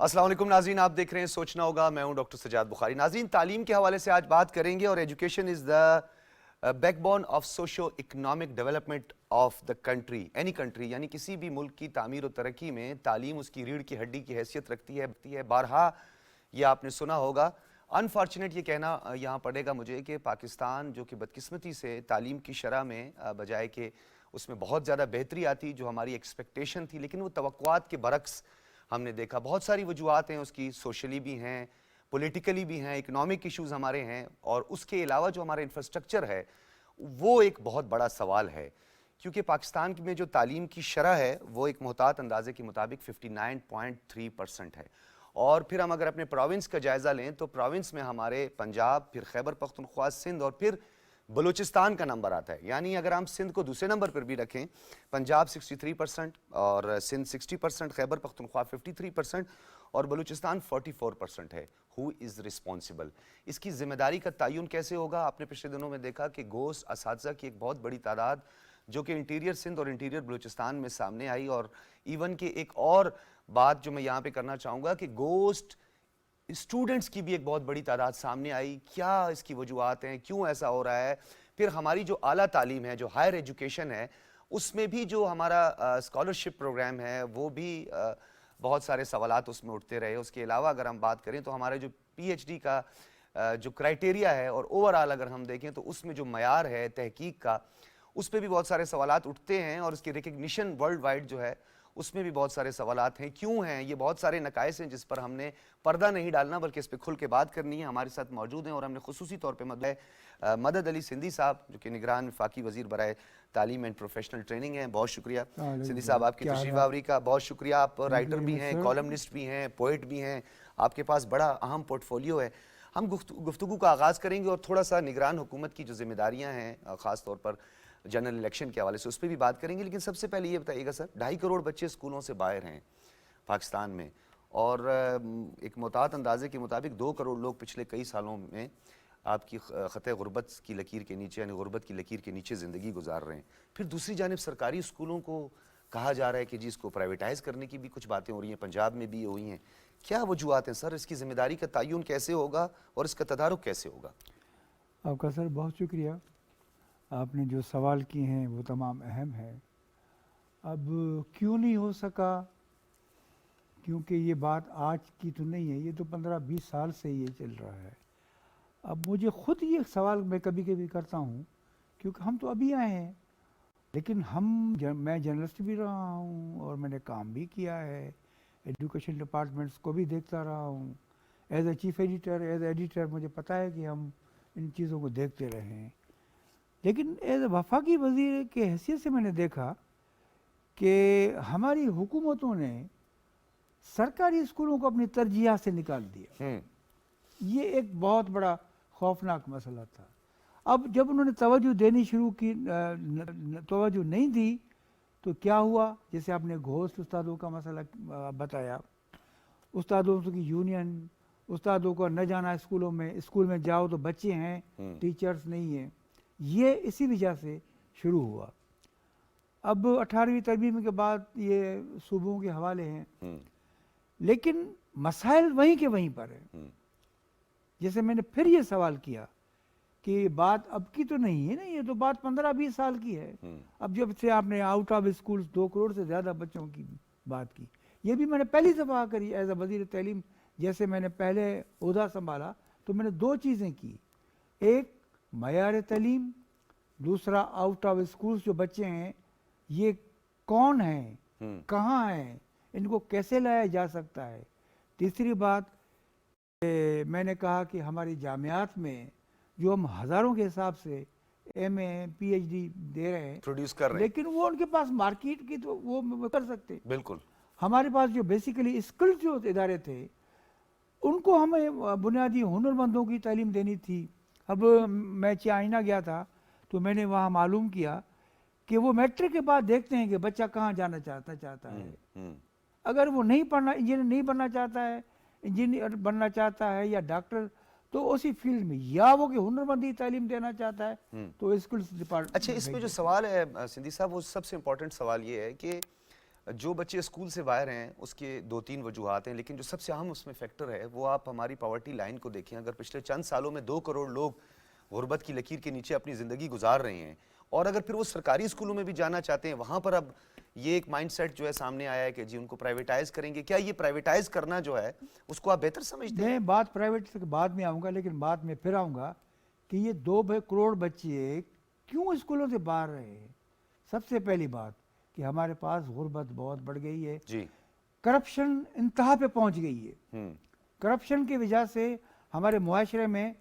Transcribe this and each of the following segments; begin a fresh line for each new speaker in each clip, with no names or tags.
अस्सलाम वालेकुम नाज़रीन, आप देख रहे हैं सोचना होगा। मैं हूं डॉक्टर सजाद बुखारी। नाज़रीन, तालीम के हवाले से आज बात करेंगे और education is the backbone of socio economic development of the country, any country, यानी किसी भी मुल्क की तामीर और तरक्की में तालीम उसकी रीढ़ की हड्डी की हैसियत रखती है। बारहा ये आपने सुना होगा। अनफॉर्चुनेट ये कहना यहाँ पड़ेगा मुझे कि पाकिस्तान जो कि बदकिस्मती से तालीम की शरह में बजाय कि उसमें बहुत ज़्यादा बेहतरी आती जो हमारी एक्सपेक्टेशन थी, लेकिन वो तवक्कुआत के बरक्स हमने देखा। बहुत सारी वजूहत हैं उसकी, सोशली भी हैं, पॉलिटिकली भी हैं, इकोनॉमिक इश्यूज़ हमारे हैं, और उसके अलावा जो हमारा इंफ्रास्ट्रक्चर है वो एक बहुत बड़ा सवाल है। क्योंकि पाकिस्तान में जो तालीम की शरह है वो एक मोहतात अंदाजे के मुताबिक 59.3% है। और फिर हम अगर अपने प्रोविंस का जायज़ा लें तो प्रोविंस में हमारे पंजाब, फिर खैबर पख्तूनख्वा, सिंध और फिर बलूचिस्तान का नंबर आता है। यानी अगर हम सिंध को दूसरे नंबर पर भी रखें, पंजाब 63% और सिंध 60%, खैबर पख्तूनख्वा 53% और बलूचिस्तान 44% है। Who is responsible? इसकी जिम्मेदारी का तयन कैसे होगा? आपने पिछले दिनों में देखा कि गोश्त असातिज़ा की एक बहुत बड़ी तादाद जो कि इंटीरियर सिंध और इंटीरियर बलूचिस्तान में सामने आई। और इवन कि एक और बात जो मैं यहाँ पे करना चाहूँगा कि गोश्त स्टूडेंट्स की भी एक बहुत बड़ी तादाद सामने आई। क्या इसकी वजूहत हैं, क्यों ऐसा हो रहा है? फिर हमारी जो आला तालीम है, जो हायर एजुकेशन है, उसमें भी जो हमारा स्कॉलरशिप प्रोग्राम है वो भी बहुत सारे सवालात उसमें उठते रहे। उसके अलावा अगर हम बात करें तो हमारे जो पीएचडी का जो क्राइटेरिया है और ओवरऑल अगर हम देखें तो उसमें जो मयार है तहकीक का, उस पर भी बहुत सारे सवालात उठते हैं। और उसकी रिकग्निशन वर्ल्ड वाइड जो है उसमें भी बहुत सारे सवालात हैं। क्यों हैं? ये बहुत सारे नकाइस हैं जिस पर हमने पर्दा नहीं डालना बल्कि इस पर खुल के बात करनी है। हमारे साथ मौजूद हैं और हमने खुसूसी तौर पर मदद अली सिंधी साहब जो कि निगरान वफाकी वज़ीर बराए तालीम एंड प्रोफेशनल ट्रेनिंग हैं। बहुत शुक्रिया सिंधी साहब आपकी तशरीफ आवरी का। बहुत शुक्रिया। आप राइटर भी हैं, कॉलमनिस्ट भी हैं, पोइट भी हैं, आपके पास बड़ा अहम पोर्टफोलियो है। हम गुफ्तगू का आगाज़ करेंगे और थोड़ा सा निगरान हुकूमत की जो जिम्मेदारियाँ हैं ख़ास तौर पर जनरल इलेक्शन के हवाले से उस पर भी बात करेंगे। लेकिन सबसे पहले ये बताइएगा सर, 2.5 करोड़ बच्चे स्कूलों से बाहर हैं पाकिस्तान में, और एक मोहतात अंदाजे के मुताबिक 2 करोड़ लोग पिछले कई सालों में आपकी ख़ते गुर्बत की लकीर के नीचे, यानी गुर्बत की लकीर के नीचे ज़िंदगी गुजार रहे हैं। फिर दूसरी जानिब सरकारी स्कूलों को कहा जा रहा है कि जी इसको प्राइवेटाइज़ करने की भी कुछ बातें हो रही हैं, पंजाब में भी हुई हैं। क्या वजूहत हैं सर? इसकी ज़िम्मेदारी का तयन कैसे होगा और इसका तदारुक कैसे होगा?
आपका सर बहुत शुक्रिया। आपने जो सवाल किए हैं वो तमाम अहम है। अब क्यों नहीं हो सका, क्योंकि ये बात आज की तो नहीं है, ये तो 15-20 साल से ये चल रहा है। अब मुझे ख़ुद ये सवाल मैं कभी कभी करता हूँ, क्योंकि हम तो अभी आए हैं, लेकिन मैं जर्नलिस्ट भी रहा हूँ और मैंने काम भी किया है, एजुकेशन डिपार्टमेंट्स को भी देखता रहा हूँ। As a chief editor, as editor मुझे पता है कि हम इन चीज़ों को देखते रहे हैं। लेकिन एज वफाकी वज़ीर के हैसियत से मैंने देखा कि हमारी हुकूमतों ने सरकारी स्कूलों को अपनी तरजीह से निकाल दिया। ये एक बहुत बड़ा खौफनाक मसला था। अब जब उन्होंने तवज्जो देनी शुरू की, तवज्जो नहीं दी तो क्या हुआ? जैसे आपने घोस्ट उस्तादों का मसला बताया, उस्तादों की यूनियन, उस्तादों को न जाना स्कूलों में, स्कूल में जाओ तो बच्चे हैं, टीचर्स नहीं हैं। ये इसी वजह से शुरू हुआ। अब 18वीं तरमीम के बाद ये सूबों के हवाले हैं, लेकिन मसाइल वहीं के वहीं पर है। जैसे मैंने फिर ये सवाल किया कि बात अब की तो नहीं है ना, ये तो बात 15-20 साल की है। अब जब से आपने आउट ऑफ स्कूल्स 2 करोड़ से ज़्यादा बच्चों की बात की, ये भी मैंने पहली दफ़ा करी एज ए वज़ीर तालीम। जैसे मैंने पहले ओहदा संभाला तो मैंने 2 चीज़ें की, एक मयार तालीम, दूसरा आउट ऑफ स्कूल्स जो बच्चे हैं ये कौन हैं, कहाँ हैं, इनको कैसे लाया जा सकता है। तीसरी बात मैंने कहा कि हमारी जामियात में जो हम हज़ारों के हिसाब से MA PhD दे रहे हैं,
प्रोड्यूस कर रहे हैं,
लेकिन वो उनके पास मार्केट की तो वो कर सकते।
बिल्कुल।
हमारे पास जो बेसिकली स्किल्स जो इदारे थे उनको हमें बुनियादी हुनरमंदों की तालीम देनी थी। अब मैं चाइना गया था तो मैंने वहाँ मालूम किया कि वो मैट्रिक के बाद देखते हैं कि बच्चा कहाँ जाना चाहता है। अगर वो नहीं पढ़ना, इंजीनियर नहीं बनना चाहता है, इंजीनियर बनना चाहता है या डॉक्टर, तो उसी फील्ड में, या वो कि हुनरमंदी तालीम देना चाहता है तो स्कूल्स डिपार्टमेंट।
अच्छा, इसमें जो सवाल है सिंधी साहब, वो सबसे इम्पोर्टेंट सवाल ये है कि जो बच्चे स्कूल से बाहर हैं उसके 2-3 वजूहात हैं, लेकिन जो सबसे अहम उसमें फैक्टर है वो आप हमारी पॉवर्टी लाइन को देखें। अगर पिछले चंद सालों में 2 करोड़ लोग गुर्बत की लकीर के नीचे अपनी ज़िंदगी गुजार रहे हैं, और अगर फिर वो सरकारी स्कूलों में भी जाना चाहते हैं, वहाँ पर अब ये एक माइंडसेट जो है सामने आया है कि जी उनको प्राइवेटाइज करेंगे। क्या ये प्राइवेटाइज करना जो है उसको आप बेहतर समझते हैं?
मैं बात प्राइवेट से बाद में आऊँगा, लेकिन बात में फिर आऊँगा कि ये 2 करोड़ बच्चे क्यों स्कूलों से बाहर रहे हैं। सबसे पहली बात कि हमारे पास गुर्बत बहुत बढ़ गई है,
जी।
करप्शन इंतहा पे पहुंच गई है।
हम्म।
करप्शन की वजह से हमारे मुआशरे में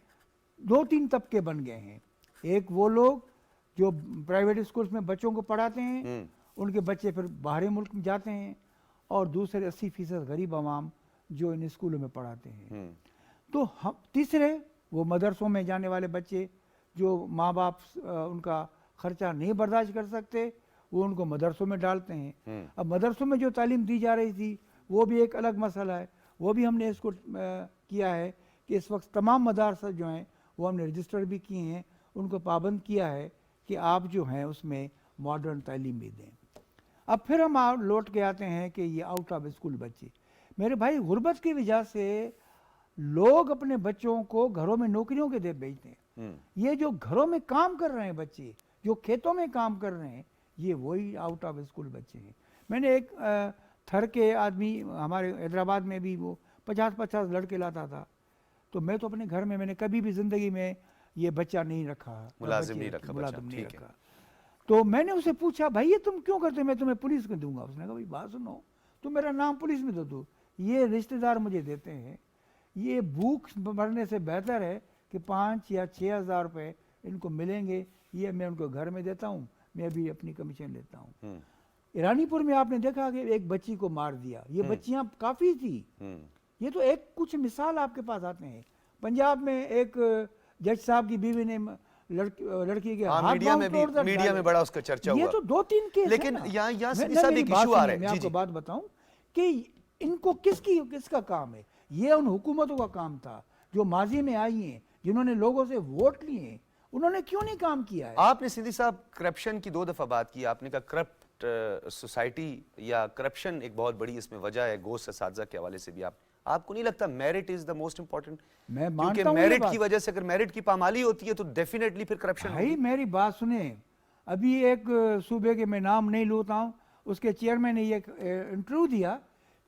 2-3 तबके बन गए हैं। एक वो लोग जो प्राइवेट स्कूल्स में बच्चों को पढ़ाते हैं, उनके बच्चे फिर बाहरी मुल्क में जाते हैं, और दूसरे 80% गरीब आवाम जो इन स्कूलों में पढ़ाते हैं। तो हम तीसरे वो मदरसों में जाने वाले बच्चे जो माँ बाप उनका खर्चा नहीं बर्दाश्त कर सकते, वो उनको मदरसों में डालते हैं। अब मदरसों में जो तालीम दी जा रही थी वो भी एक अलग मसला है, वो भी हमने इसको किया है कि इस वक्त तमाम मदरसा जो हैं वो हमने रजिस्टर भी किए हैं, उनको पाबंद किया है कि आप जो हैं उसमें मॉडर्न तालीम भी दें। अब फिर हम लौट के आते हैं कि ये आउट ऑफ स्कूल बच्चे, मेरे भाई गुर्बत की वजह से लोग अपने बच्चों को घरों में नौकरियों के दे भेजते हैं। ये जो घरों में काम कर रहे हैं बच्चे, जो खेतों में काम कर रहे हैं, ये वही आउट ऑफ स्कूल बच्चे हैं। मैंने एक थर के आदमी हमारे हैदराबाद में भी वो 50-50 लड़के लाता था, तो मैं तो अपने घर में मैंने कभी भी ज़िंदगी में ये बच्चा नहीं रखा,
मुलाजिम नहीं रखा,
मुलाजिम नहीं
ठीक है।
रखा। तो मैंने उसे पूछा, भाई ये तुम क्यों करते हो, मैं तुम्हें पुलिस को दूंगा। उसने कहा भाई बात सुनो, तुम मेरा नाम पुलिस में दे दो, ये रिश्तेदार मुझे देते हैं, ये भूख मरने से बेहतर है कि 5 या 6 हज़ार रुपये इनको मिलेंगे, ये मैं उनको घर में देता हूँ, मैं भी अपनी कमीशन लेता हूँ। ईरानीपुर में आपने देखा कि एक बच्ची को मार दिया, ये बच्चियाँ काफ़ी थी। ये तो एक कुछ मिसाल आपके पास आते हैं। पंजाब में एक जज साहब की बीवी ने लड़की के हाथ
मीडिया में बड़ा उसका चर्चा हुआ।
ये तो 2-3 केस
लेकिन
है।
यहाँ साहब एक इशू आ रहा है।
मैं आपको बात बताऊं कि इनको किसका काम है, ये उन हुकूमतों का काम था जो माजी में आई हैं, जिन्होंने लोगों से वोट लिए, उन्होंने क्यों नहीं काम किया है।
आपने सिंधी साहब करप्शन की 2 दफा बात की, आपने कहा करप्ट सोसाइटी या करप्शन एक बहुत बड़ी इसमें वजह है, गोश्त असातिज़ा के हवाले से भी आपको नहीं लगता merit is the most important?
मैं
मानता हूं मेरिट की वजह से, अगर मेरिट की पामाली होती है तो डेफिनेटली फिर करप्शन
भाई मेरी बात सुने, अभी एक सूबे के मैं नाम नहीं लूटा हूं, उसके चेयरमैन ने ये इंटरव्यू दिया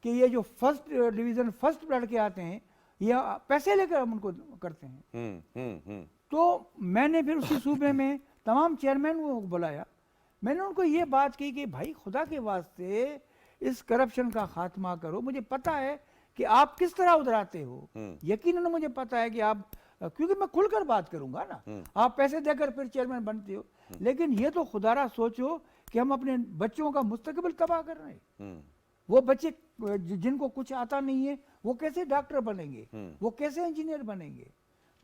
कि ये जो फर्स्ट डिवीजन फर्स्ट लड़के आते हैं ये पैसे लेकर हम उनको करते हैं। तो मैंने फिर उसी सूबे में तमाम चेयरमैन को बुलाया, मैंने उनको ये बात की कि भाई खुदा के वास्ते इस करप्शन का खात्मा करो। मुझे पता है कि आप किस तरह उधराते हो, यकीनन मुझे पता है कि आप, क्योंकि मैं खुलकर बात करूंगा ना, आप पैसे देकर फिर चेयरमैन बनते हो, लेकिन ये तो खुदारा सोचो कि हम अपने बच्चों का मुस्तकबिल तबाह कर रहे हैं। वो बच्चे जिनको कुछ आता नहीं है वो कैसे डॉक्टर बनेंगे, वो कैसे इंजीनियर बनेंगे।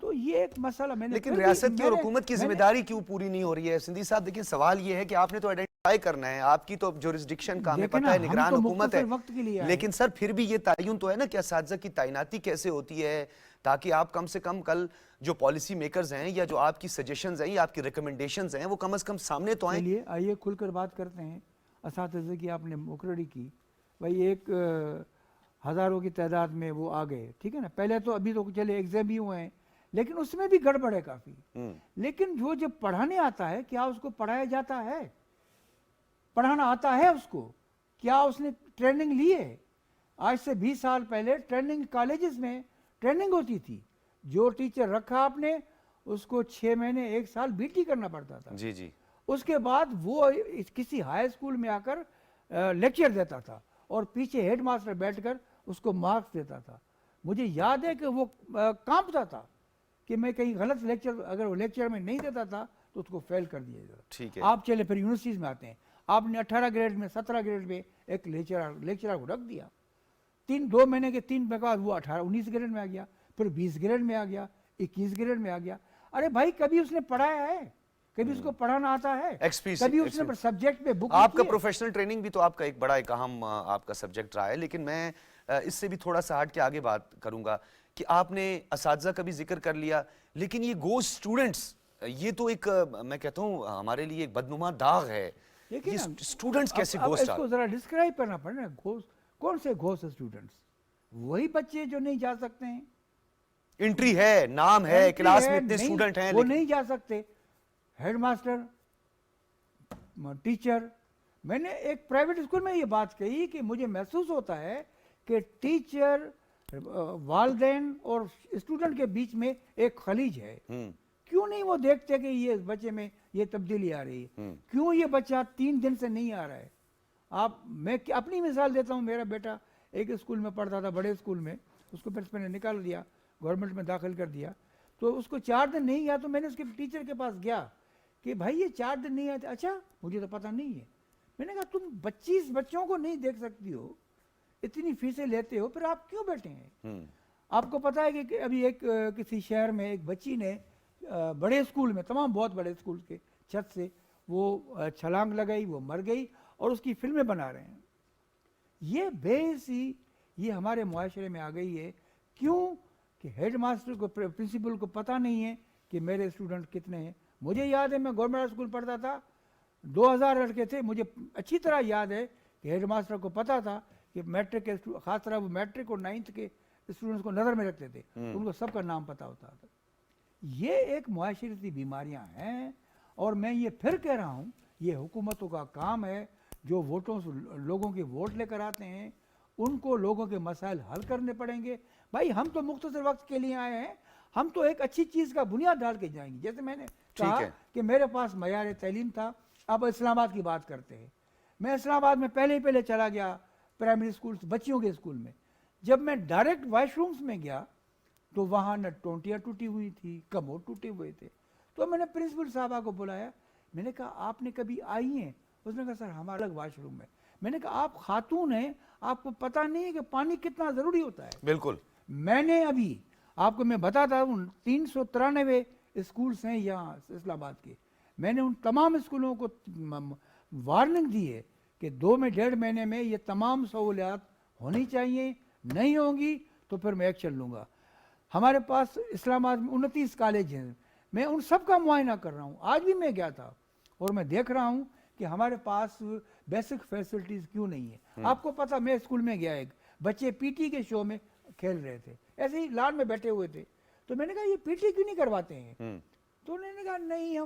तो ये एक मसला मैंने,
लेकिन रियासत की और हुकूमत की जिम्मेदारी क्यों पूरी नहीं हो रही है? सिंधी साहब देखिए, सवाल ये है कि आपने तो आइडेंटिफाई करना है, आपकी तो जुरिस्डिक्शन का हमें पता है, निगरान हुकूमत है, लेकिन सर फिर भी ये तयन तो है ना कि असातिज़ा की तैनाती कैसे होती है, ताकि आप कम से कम कल जो पॉलिसी मेकर्स हैं या जो आपकी सजेशंस हैं या आपकी रिकमेंडेशंस हैं वो कम से कम सामने तो आए।
चलिए आइए खुलकर बात करते हैं। असातिज़ा की आपने मुकर्ररी की, भाई एक हज़ारों की तादाद में वो आ गए, ठीक है ना। पहले तो अभी तो चले एग्जाम भी हुए हैं, लेकिन उसमें भी गड़बड़ है काफ़ी। लेकिन जो जब पढ़ाने आता है, क्या उसको पढ़ाया जाता है? पढ़ाना आता है उसको? क्या उसने ट्रेनिंग ली है? आज से 20 साल पहले ट्रेनिंग कॉलेजेस में ट्रेनिंग होती थी, जो टीचर रखा आपने उसको 6 महीने 1 साल बीटी करना पड़ता था।
जी जी।
उसके बाद वो किसी हाई स्कूल में आकर लेक्चर देता था और पीछे हेड मास्टर बैठकर उसको मार्क्स देता था। मुझे याद है कि वो कांपता था कि मैं कहीं गलत लेक्चर, अगर वो लेक्चर में नहीं देता था तो उसको फेल कर दिया जाता।
ठीक है।
आप चले फिर यूनिवर्सिटीज में आते हैं, आपने 18 ग्रेड में 17 ग्रेड में एक लेक्चरर को रख दिया, 2 महीने के 3 बाद वो 18-19 ग्रेड में आ गया, फिर 20 ग्रेड में आ गया, 21 ग्रेड में आ गया। अरे भाई कभी उसने पढ़ाया है? कभी उसको पढ़ाना आता है? कभी उसने सब्जेक्ट पे बुक?
आपका प्रोफेशनल ट्रेनिंग भी तो आपका एक बड़ा एक अहम आपका सब्जेक्ट रहा है, लेकिन मैं इससे भी थोड़ा सा हट के आगे बात करूंगा कि आपने असातिज़ा का भी जिक्र कर लिया, लेकिन ये गोश्त स्टूडेंट्स, ये तो एक मैं कहता हूँ हमारे लिए एक बदनुमा दाग है
देखिए
ये
ना,
स्टूडेंट्स कैसे
अब
घोस्ट
इसको जरा डिस्क्राइब करना पड़ेगा। घोस्ट कौन से घोस्ट स्टूडेंट्स? वही बच्चे जो नहीं जा सकते हैं।
एंट्री है, नाम है,
एंट्री
क्लास
है,
में इतने
नहीं,
स्टूडेंट हैं
वो
लेकिन
नहीं जा सकते। हेडमास्टर, टीचर, मैंने एक प्राइवेट स्कूल में ये बात कही कि मुझे महसूस होता है कि टीचर, वालदेन और स्टूडेंट के बीच में एक खलीज है। क्यों नहीं वो देखते कि ये बच्चे में ये तब्दीली आ रही है? क्यों ये बच्चा 3 दिन से नहीं आ रहा है? मैं अपनी मिसाल देता हूँ। मेरा बेटा एक स्कूल में पढ़ता था, बड़े स्कूल में, उसको फिर मैंने निकाल दिया, गवर्नमेंट में दाखिल कर दिया। तो उसको 4 दिन नहीं गया, तो मैंने उसके टीचर के पास गया कि भाई ये 4 दिन नहीं आते। अच्छा, मुझे तो पता नहीं है। मैंने कहा तुम 25 बच्चों को नहीं देख सकती हो, इतनी फीसें लेते हो, फिर आप क्यों बैठे हैं? आपको पता है कि अभी एक किसी शहर में एक बच्ची ने बड़े स्कूल में, तमाम बहुत बड़े स्कूल के छत से वो छलांग लगाई, वो मर गई और उसकी फिल्में बना रहे हैं। ये बेसी ये हमारे मुआशरे में आ गई है। क्यों? कि हेडमास्टर को, प्रिंसिपल को पता नहीं है कि मेरे स्टूडेंट कितने हैं। मुझे याद है, मैं गवर्नमेंट स्कूल पढ़ता था, 2000 लड़के थे। मुझे अच्छी तरह याद है कि हेडमास्टर को पता था कि मैट्रिक के, खास तरह वो मैट्रिक और 9th के स्टूडेंट्स को नज़र में रखते थे, उनको सबका नाम पता होता था। ये एक मुआशरती बीमारियां हैं। और मैं ये फिर कह रहा हूँ, ये हुकूमतों का काम है, जो वोटों से लोगों के वोट लेकर आते हैं, उनको लोगों के मसाइल हल करने पड़ेंगे। भाई हम तो मुख्तसर वक्त के लिए आए हैं, हम तो एक अच्छी चीज़ का बुनियाद डाल के जाएंगे। जैसे मैंने कहा कि मेरे पास मयार तलीम था। अब इस्लामाबाद की बात करते हैं। मैं इस्लामाबाद में पहले चला गया प्राइमरी स्कूल, बच्चियों के स्कूल में। जब मैं डायरेक्ट वॉशरूम्स में गया तो वहाँ न टोंटियाँ टूटी हुई थी, कमोड टूटे हुए थे। तो मैंने प्रिंसिपल साहबा को बुलाया, मैंने कहा आपने कभी आई हैं? उसने कहा सर हमारा अलग वॉशरूम है। मैंने कहा आप खातून हैं, आपको पता नहीं है कि पानी कितना ज़रूरी होता है?
बिल्कुल।
मैंने अभी आपको मैं बताता हूँ, 393 स्कूल्स हैं यहाँ इस्लामाबाद के। मैंने उन तमाम स्कूलों को वार्निंग दी है कि 2 में 1.5 महीने में ये तमाम सहूलियात होनी चाहिए। नहीं होंगी तो फिर मैं एक्शन लूँगा। हमारे पास इस्लामाबाद में 29 कॉलेज हैं। मैं उन सब का मुआयना कर रहा हूँ। आज भी मैं गया था और मैं देख रहा हूँ कि हमारे पास बेसिक फैसिलिटीज़ क्यों नहीं है। आपको पता, मैं स्कूल में गया, एक बच्चे पीटी के शो में खेल रहे थे, ऐसे ही लान में बैठे हुए थे। तो मैंने कहा ये पीटी क्यों नहीं करवाते हैं? तो उन्होंने कहा नहीं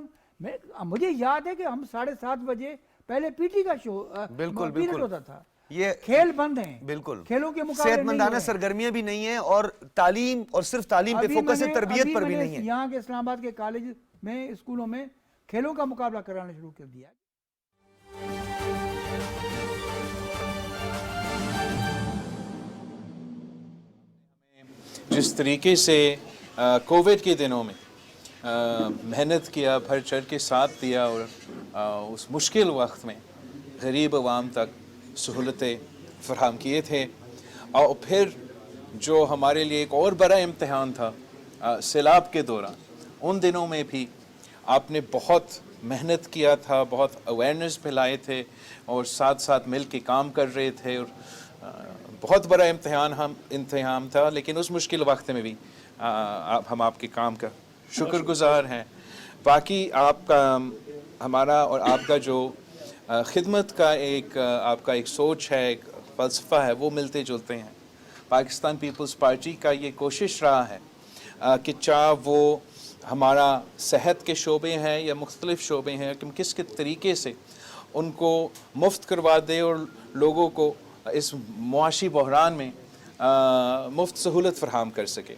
मुझे याद है कि हम 7:30 बजे पहले पीटी का शो पीरियड होता था। ये खेल बंद हैं।
बिल्कुल,
खेलों के मुकाबले
सेहतमंदाना सरगर्मियां भी नहीं है और तालीम और सिर्फ तालीम पे फोकस है, तरबियत पर भी नहीं है।
यहाँ के इस्लामाबाद के कॉलेज में, स्कूलों में खेलों का मुकाबला कराना शुरू कर दिया।
जिस तरीके से कोविड के दिनों में मेहनत किया, भर चढ़ के साथ दिया और उस मुश्किल वक्त में गरीब अवाम तक सहूलतें फराहम किए थे। और फिर जो हमारे लिए एक और बड़ा इम्तिहान था सैलाब के दौरान, उन दिनों में भी आपने बहुत मेहनत किया था, बहुत अवेयरनेस फैलाए थे और साथ साथ मिल के काम कर रहे थे। और बहुत बड़ा इम्तिहान था, लेकिन उस मुश्किल वक्त में भी हम आपके काम का शुक्रगुजार हैं। बाकी आपका, हमारा और आपका जो खिदमत का आपका एक सोच है, एक फ़लसफ़ा है, वो मिलते जुलते हैं। पाकिस्तान पीपल्स पार्टी का ये कोशिश रहा है कि चाहे वो हमारा सेहत के शोबे हैं या मुख्तलिफ़ शोबे हैं, कि किस तरीके से उनको मुफ्त करवा दे और लोगों को इस मुआशी बहरान में मुफ्त सहूलत फराहम कर सके।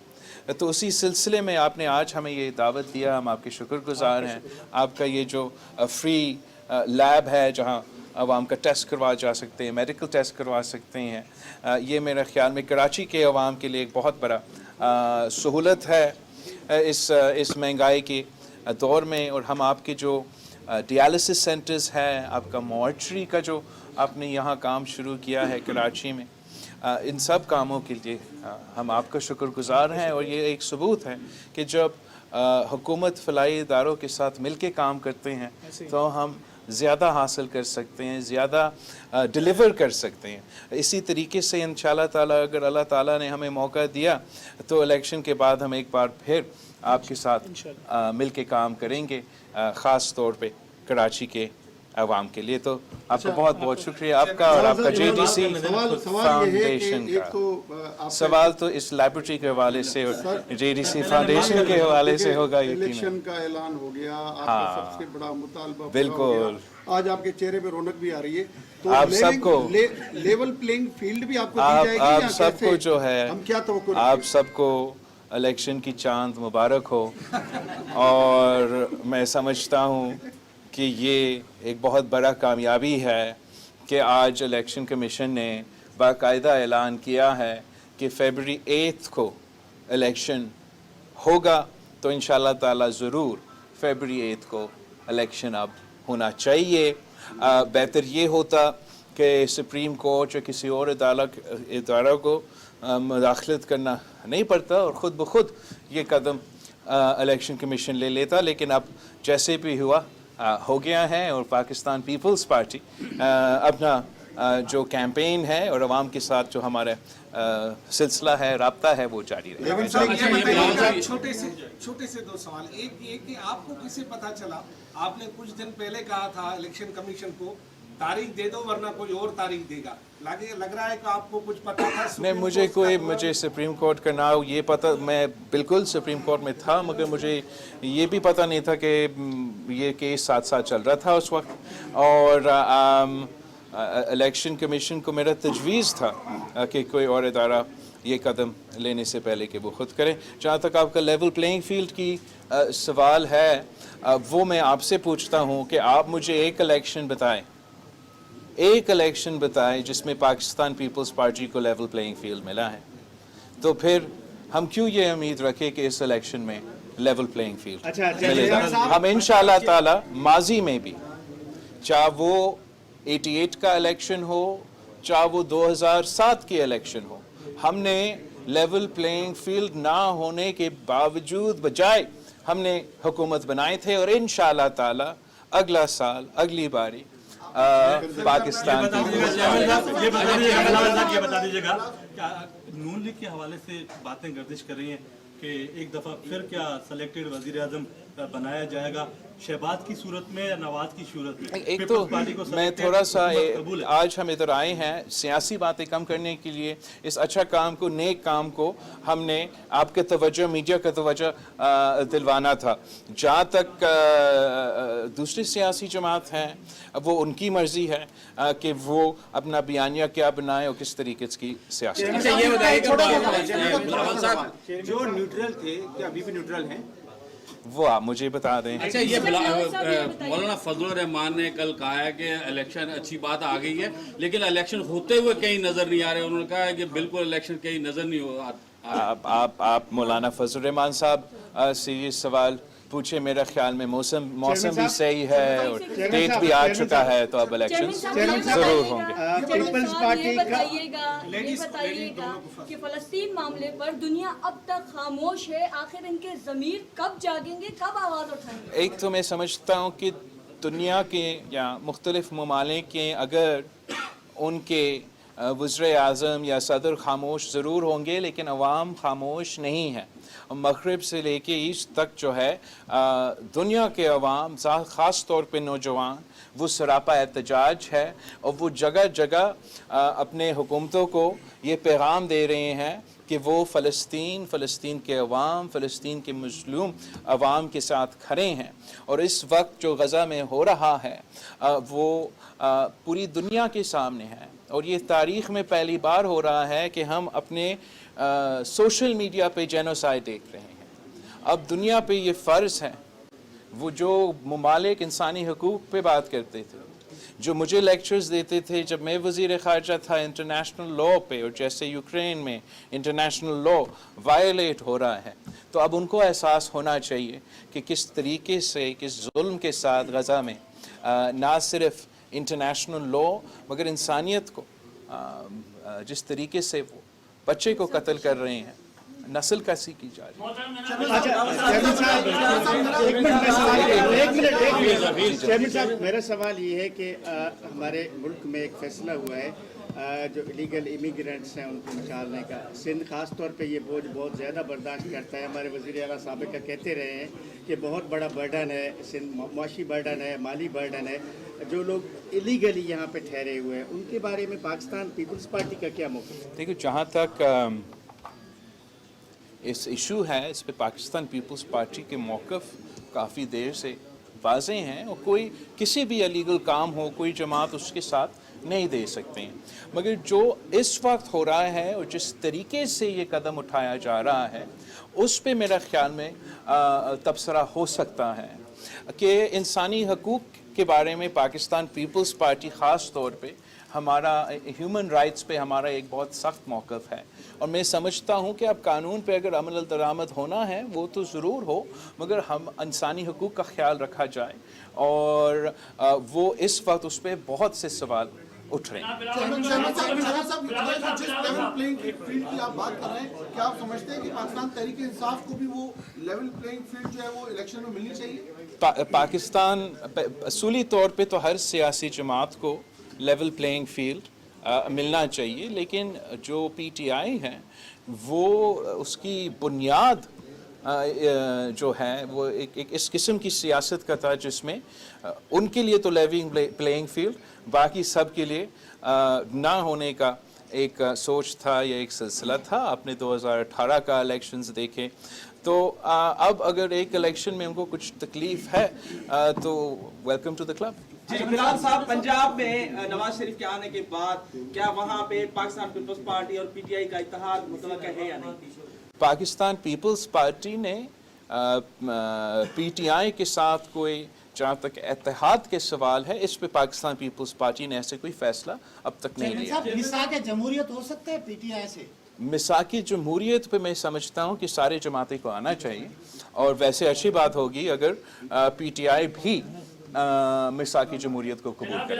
तो उसी सिलसिले में आपने आज हमें ये दावत दिया, हम आपके शुक्रगुजार हैं। आपका ये जो फ्री लैब है जहाँ आवाम का टेस्ट करवा जा सकते हैं, मेडिकल टेस्ट करवा सकते हैं, ये मेरे ख्याल में कराची के आवाम के लिए एक बहुत बड़ा सहूलत है इस महंगाई के दौर में। और हम आपके जो डियालिसिस सेंटर्स हैं, आपका मॉर्चरी का जो आपने यहाँ काम शुरू किया है कराची में, इन सब कामों के लिए हम आपका शुक्रगुजार हैं। और ये एक सबूत है कि जब हुकूमत फलाई इदारों के साथ मिल के काम करते हैं तो हम ज़्यादा हासिल कर सकते हैं, ज़्यादा डिलीवर कर सकते हैं। इसी तरीके से इंशाअल्लाह ताला, अगर अल्लाह ताला ने हमें मौका दिया तो इलेक्शन के बाद हम एक बार फिर आपके साथ मिल के काम करेंगे, ख़ास तौर पे कराची के आवाम के लिए। तो आपका बहुत बहुत शुक्रिया आपका और आपका JDC फाउंडेशन का। सवाल तो इस लाइब्रेरी के हवाले से और JDC फाउंडेशन के हवाले से होगा।
इलेक्शन का ऐलान हो गया, आपका सबसे बड़ा मुतालबा
बिल्कुल।
पूरा हो गया। आज आपके चेहरे पे रौनक भी आ रही है, तो
आप सबको
लेवल प्लेइंग फील्ड भी आपको दी जाएगी
आप
या
सबको
कैसे?
जो है
हम क्या तवक्कुल
आप सबको इलेक्शन की चांद मुबारक हो। और मैं समझता हूँ कि ये एक बहुत बड़ा कामयाबी है कि आज इलेक्शन कमीशन ने बाकायदा ऐलान किया है कि फरवरी 8 को इलेक्शन होगा। तो इंशाल्लाह ताला ज़रूर फरवरी 8 को इलेक्शन अब होना चाहिए। बेहतर ये होता कि सुप्रीम कोर्ट या किसी और इदारा को मुदाखलत करना नहीं पड़ता और ख़ुद ब खुद ये कदम इलेक्शन कमीशन ले लेता। लेकिन अब जैसे भी हुआ हो गया है और पाकिस्तान पीपल्स पार्टी अपना जो कैंपेन है और आवाम के साथ जो हमारा सिलसिला है, राब्ता है, वो जारी रहेगा।
छोटे से दो सवाल। एक ये कि आपको किसे पता चला, आपने कुछ दिन पहले कहा था इलेक्शन कमीशन को तारीख दे दो वरना कोई और तारीख देगा, लग रहा है कि आपको कुछ पता था?
नहीं, मुझे सुप्रीम कोर्ट का नाम ये पता, मैं बिल्कुल सुप्रीम कोर्ट में था, मगर मुझे ये भी पता नहीं था कि ये केस साथ साथ चल रहा था उस वक्त। और इलेक्शन कमीशन को मेरा तजवीज़ था कि कोई और इदारा ये कदम लेने से पहले कि वो खुद करें। जहाँ तक आपका लेवल प्लेइंग फील्ड की सवाल है, वो मैं आपसे पूछता हूँ कि आप मुझे एक इलेक्शन बताएं जिसमें पाकिस्तान पीपल्स पार्टी को लेवल प्लेइंग फील्ड मिला है। तो फिर हम क्यों ये उम्मीद रखें कि इस इलेक्शन में लेवल प्लेइंग फील्ड मिलेगा। हम इंशाल्लाह ताला माजी में भी, चाहे वो 88 का इलेक्शन हो, चाहे वो 2007 की इलेक्शन हो, हमने लेवल प्लेइंग फील्ड ना होने के बावजूद बजाय हमने हुकूमत बनाए थे। और इंशाल्लाह ताला अगला साल, अगली बारी पाकिस्तान
ये बता दीजिएगा नून लीग के हवाले से बातें गर्दिश कर रही हैं कि एक दफ़ा फिर क्या सेलेक्टेड वजीर आजम बनाया जाएगा, शहबाज की सूरत में या नवाज की सूरत में?
एक तो मैं थोड़ा सा आज हम इधर आए हैं सियासी बातें कम करने के लिए, इस अच्छा काम को, नेक काम को हमने आपके तवज्जो, मीडिया का तवज्जो दिलवाना था। जहाँ तक दूसरी सियासी जमात हैं, वो उनकी मर्जी है कि वो अपना बयानिया क्या बनाए और किस तरीके की सियासत।
जो न्यूट्रल थे, क्या अभी भी न्यूट्रल हैं?
वो आप मुझे बता दें।
अच्छा, ये मौलाना फजलुर रहमान ने कल कहा है कि इलेक्शन अच्छी बात आ गई है, लेकिन इलेक्शन होते हुए कहीं नजर नहीं आ रहे। उन्होंने कहा है कि बिल्कुल इलेक्शन कहीं नजर नहीं हो।
आप मौलाना फजलुर रहमान साहब से ये सवाल पूछे। मेरा ख्याल में मौसम भी सही है और डेट भी आ चुका है, तो अब इलेक्शन जरूर होंगे।
पीपल्स पार्टी ये बताइएगा कि फलस्तीन मामले पर दुनिया अब तक खामोश है, आखिर इनके ज़मीर कब जागेंगे, कब आवाज़ उठाएंगे?
एक तो मैं समझता हूँ कि दुनिया के या मुख्तलिफ ममालिक के अगर उनके वज़ीर आज़म या सदर खामोश ज़रूर होंगे, लेकिन अवाम खामोश नहीं है। मग़रिब से लेके ईस्ट तक जो है दुनिया के अवाम, ख़ास तौर पे नौजवान, वो सरापा एहतजाज है और वो जगह जगह अपने हुकूमतों को ये पैगाम दे रहे हैं कि वो फ़लस्तीन के अवाम, फ़लस्तीन के मज़लूम अवाम के साथ खड़े हैं। और इस वक्त जो गज़ा में हो रहा है वो पूरी दुनिया के सामने है और ये तारीख़ में पहली बार हो रहा है कि हम अपने सोशल मीडिया पे जेनोसाइड देख रहे हैं। अब दुनिया पे ये फ़र्ज़ है, वो जो ममालिक इंसानी हकूक़ पे बात करते थे, जो मुझे लेक्चर्स देते थे जब मैं वज़ीर ख़ारजा था इंटरनेशनल लॉ पे, और जैसे यूक्रेन में इंटरनेशनल लॉ वायलेट हो रहा है, तो अब उनको एहसास होना चाहिए कि किस तरीके से, किस जुल्म के साथ गज़ा में ना सिर्फ इंटरनेशनल लॉ मगर इंसानियत को जिस तरीके से वो बच्चे को कत्ल कर रहे हैं, नस्ल कसी की जा रही
है। मेरा सवाल ये है कि हमारे मुल्क में एक फैसला हुआ है जो इलीगल इमिग्रेंट्स हैं उनको निकालने का। सिंध खास तौर पे ये बोझ बहुत ज़्यादा बर्दाश्त करता है। हमारे वज़ीर आला साबिक़ का कहते रहे हैं कि बहुत बड़ा बर्डन है, सिंध माशी बर्डन है, माली बर्डन है। जो लोग इलीगली यहाँ पे ठहरे हुए हैं उनके बारे में पाकिस्तान पीपल्स पार्टी का क्या मौक़िफ़ है?
देखो, जहाँ तक इस इशू है, इस पे पाकिस्तान पीपल्स पार्टी के मौक़िफ़ काफ़ी देर से वाज़े हैं और कोई किसी भी अलीगल काम हो, कोई जमात उसके साथ नहीं दे सकते हैं। मगर जो इस वक्त हो रहा है और जिस तरीके से ये कदम उठाया जा रहा है, उस पे मेरा ख्याल में तबसरा हो सकता है कि इंसानी हकूक़ के बारे में पाकिस्तान पीपल्स पार्टी ख़ास तौर पे हमारा ह्यूमन राइट्स पे हमारा एक बहुत सख्त मौक़िफ़ है। और मैं समझता हूँ कि अब कानून पे अगर अमल दरामद होना है वो तो ज़रूर हो, मगर हम इंसानी हकूक़ का ख्याल रखा जाए। और वो इस वक्त उस पर बहुत से सवाल उठ रहे हैं।
जिस लेवल प्लेइंग फील्ड की आप बात कर रहे हैं, क्या आप समझते हैं कि पाकिस्तान तहरीक इंसाफ को भी वो लेवल प्लेइंग फील्ड जो है वो इलेक्शन में मिलनी चाहिए?
पाकिस्तान असूली तौर पे तो हर सियासी जमात को लेवल प्लेइंग फील्ड मिलना चाहिए, लेकिन जो पीटीआई है वो उसकी बुनियाद जो है वो एक इस किस्म की सियासत का था जिसमें उनके लिए तो लेवल प्लेइंग फील्ड, बाकी सब के लिए ना होने का एक सोच था या एक सिलसिला था। आपने 2018 का इलेक्शंस देखे तो अब अगर एक इलेक्शन में उनको कुछ तकलीफ है तो welcome to the club.
Bilal साहब, पंजाब में नवाज शरीफ के आने के बाद क्या वहाँ पे पाकिस्तान पीपल्स पार्टी और पीटीआई का इत्तेहाद मुतलका है या नहीं?
पाकिस्तान पीपल्स पार्टी ने पीटीआई के साथ कोई, जहाँ तक इत्तेहाद के सवाल है, इस पे पाकिस्तान पीपल्स पार्टी ने ऐसे कोई फैसला अब तक नहीं लिया।
मिसाक जमहूरियत हो सकते हैं पीटीआई से?
मिसाकी जमहूरियत पे मैं समझता हूँ कि सारे जमातें को आना चाहिए और वैसे अच्छी बात होगी अगर पीटीआई भी मिसाकी जमहूरियत को कबूल करे।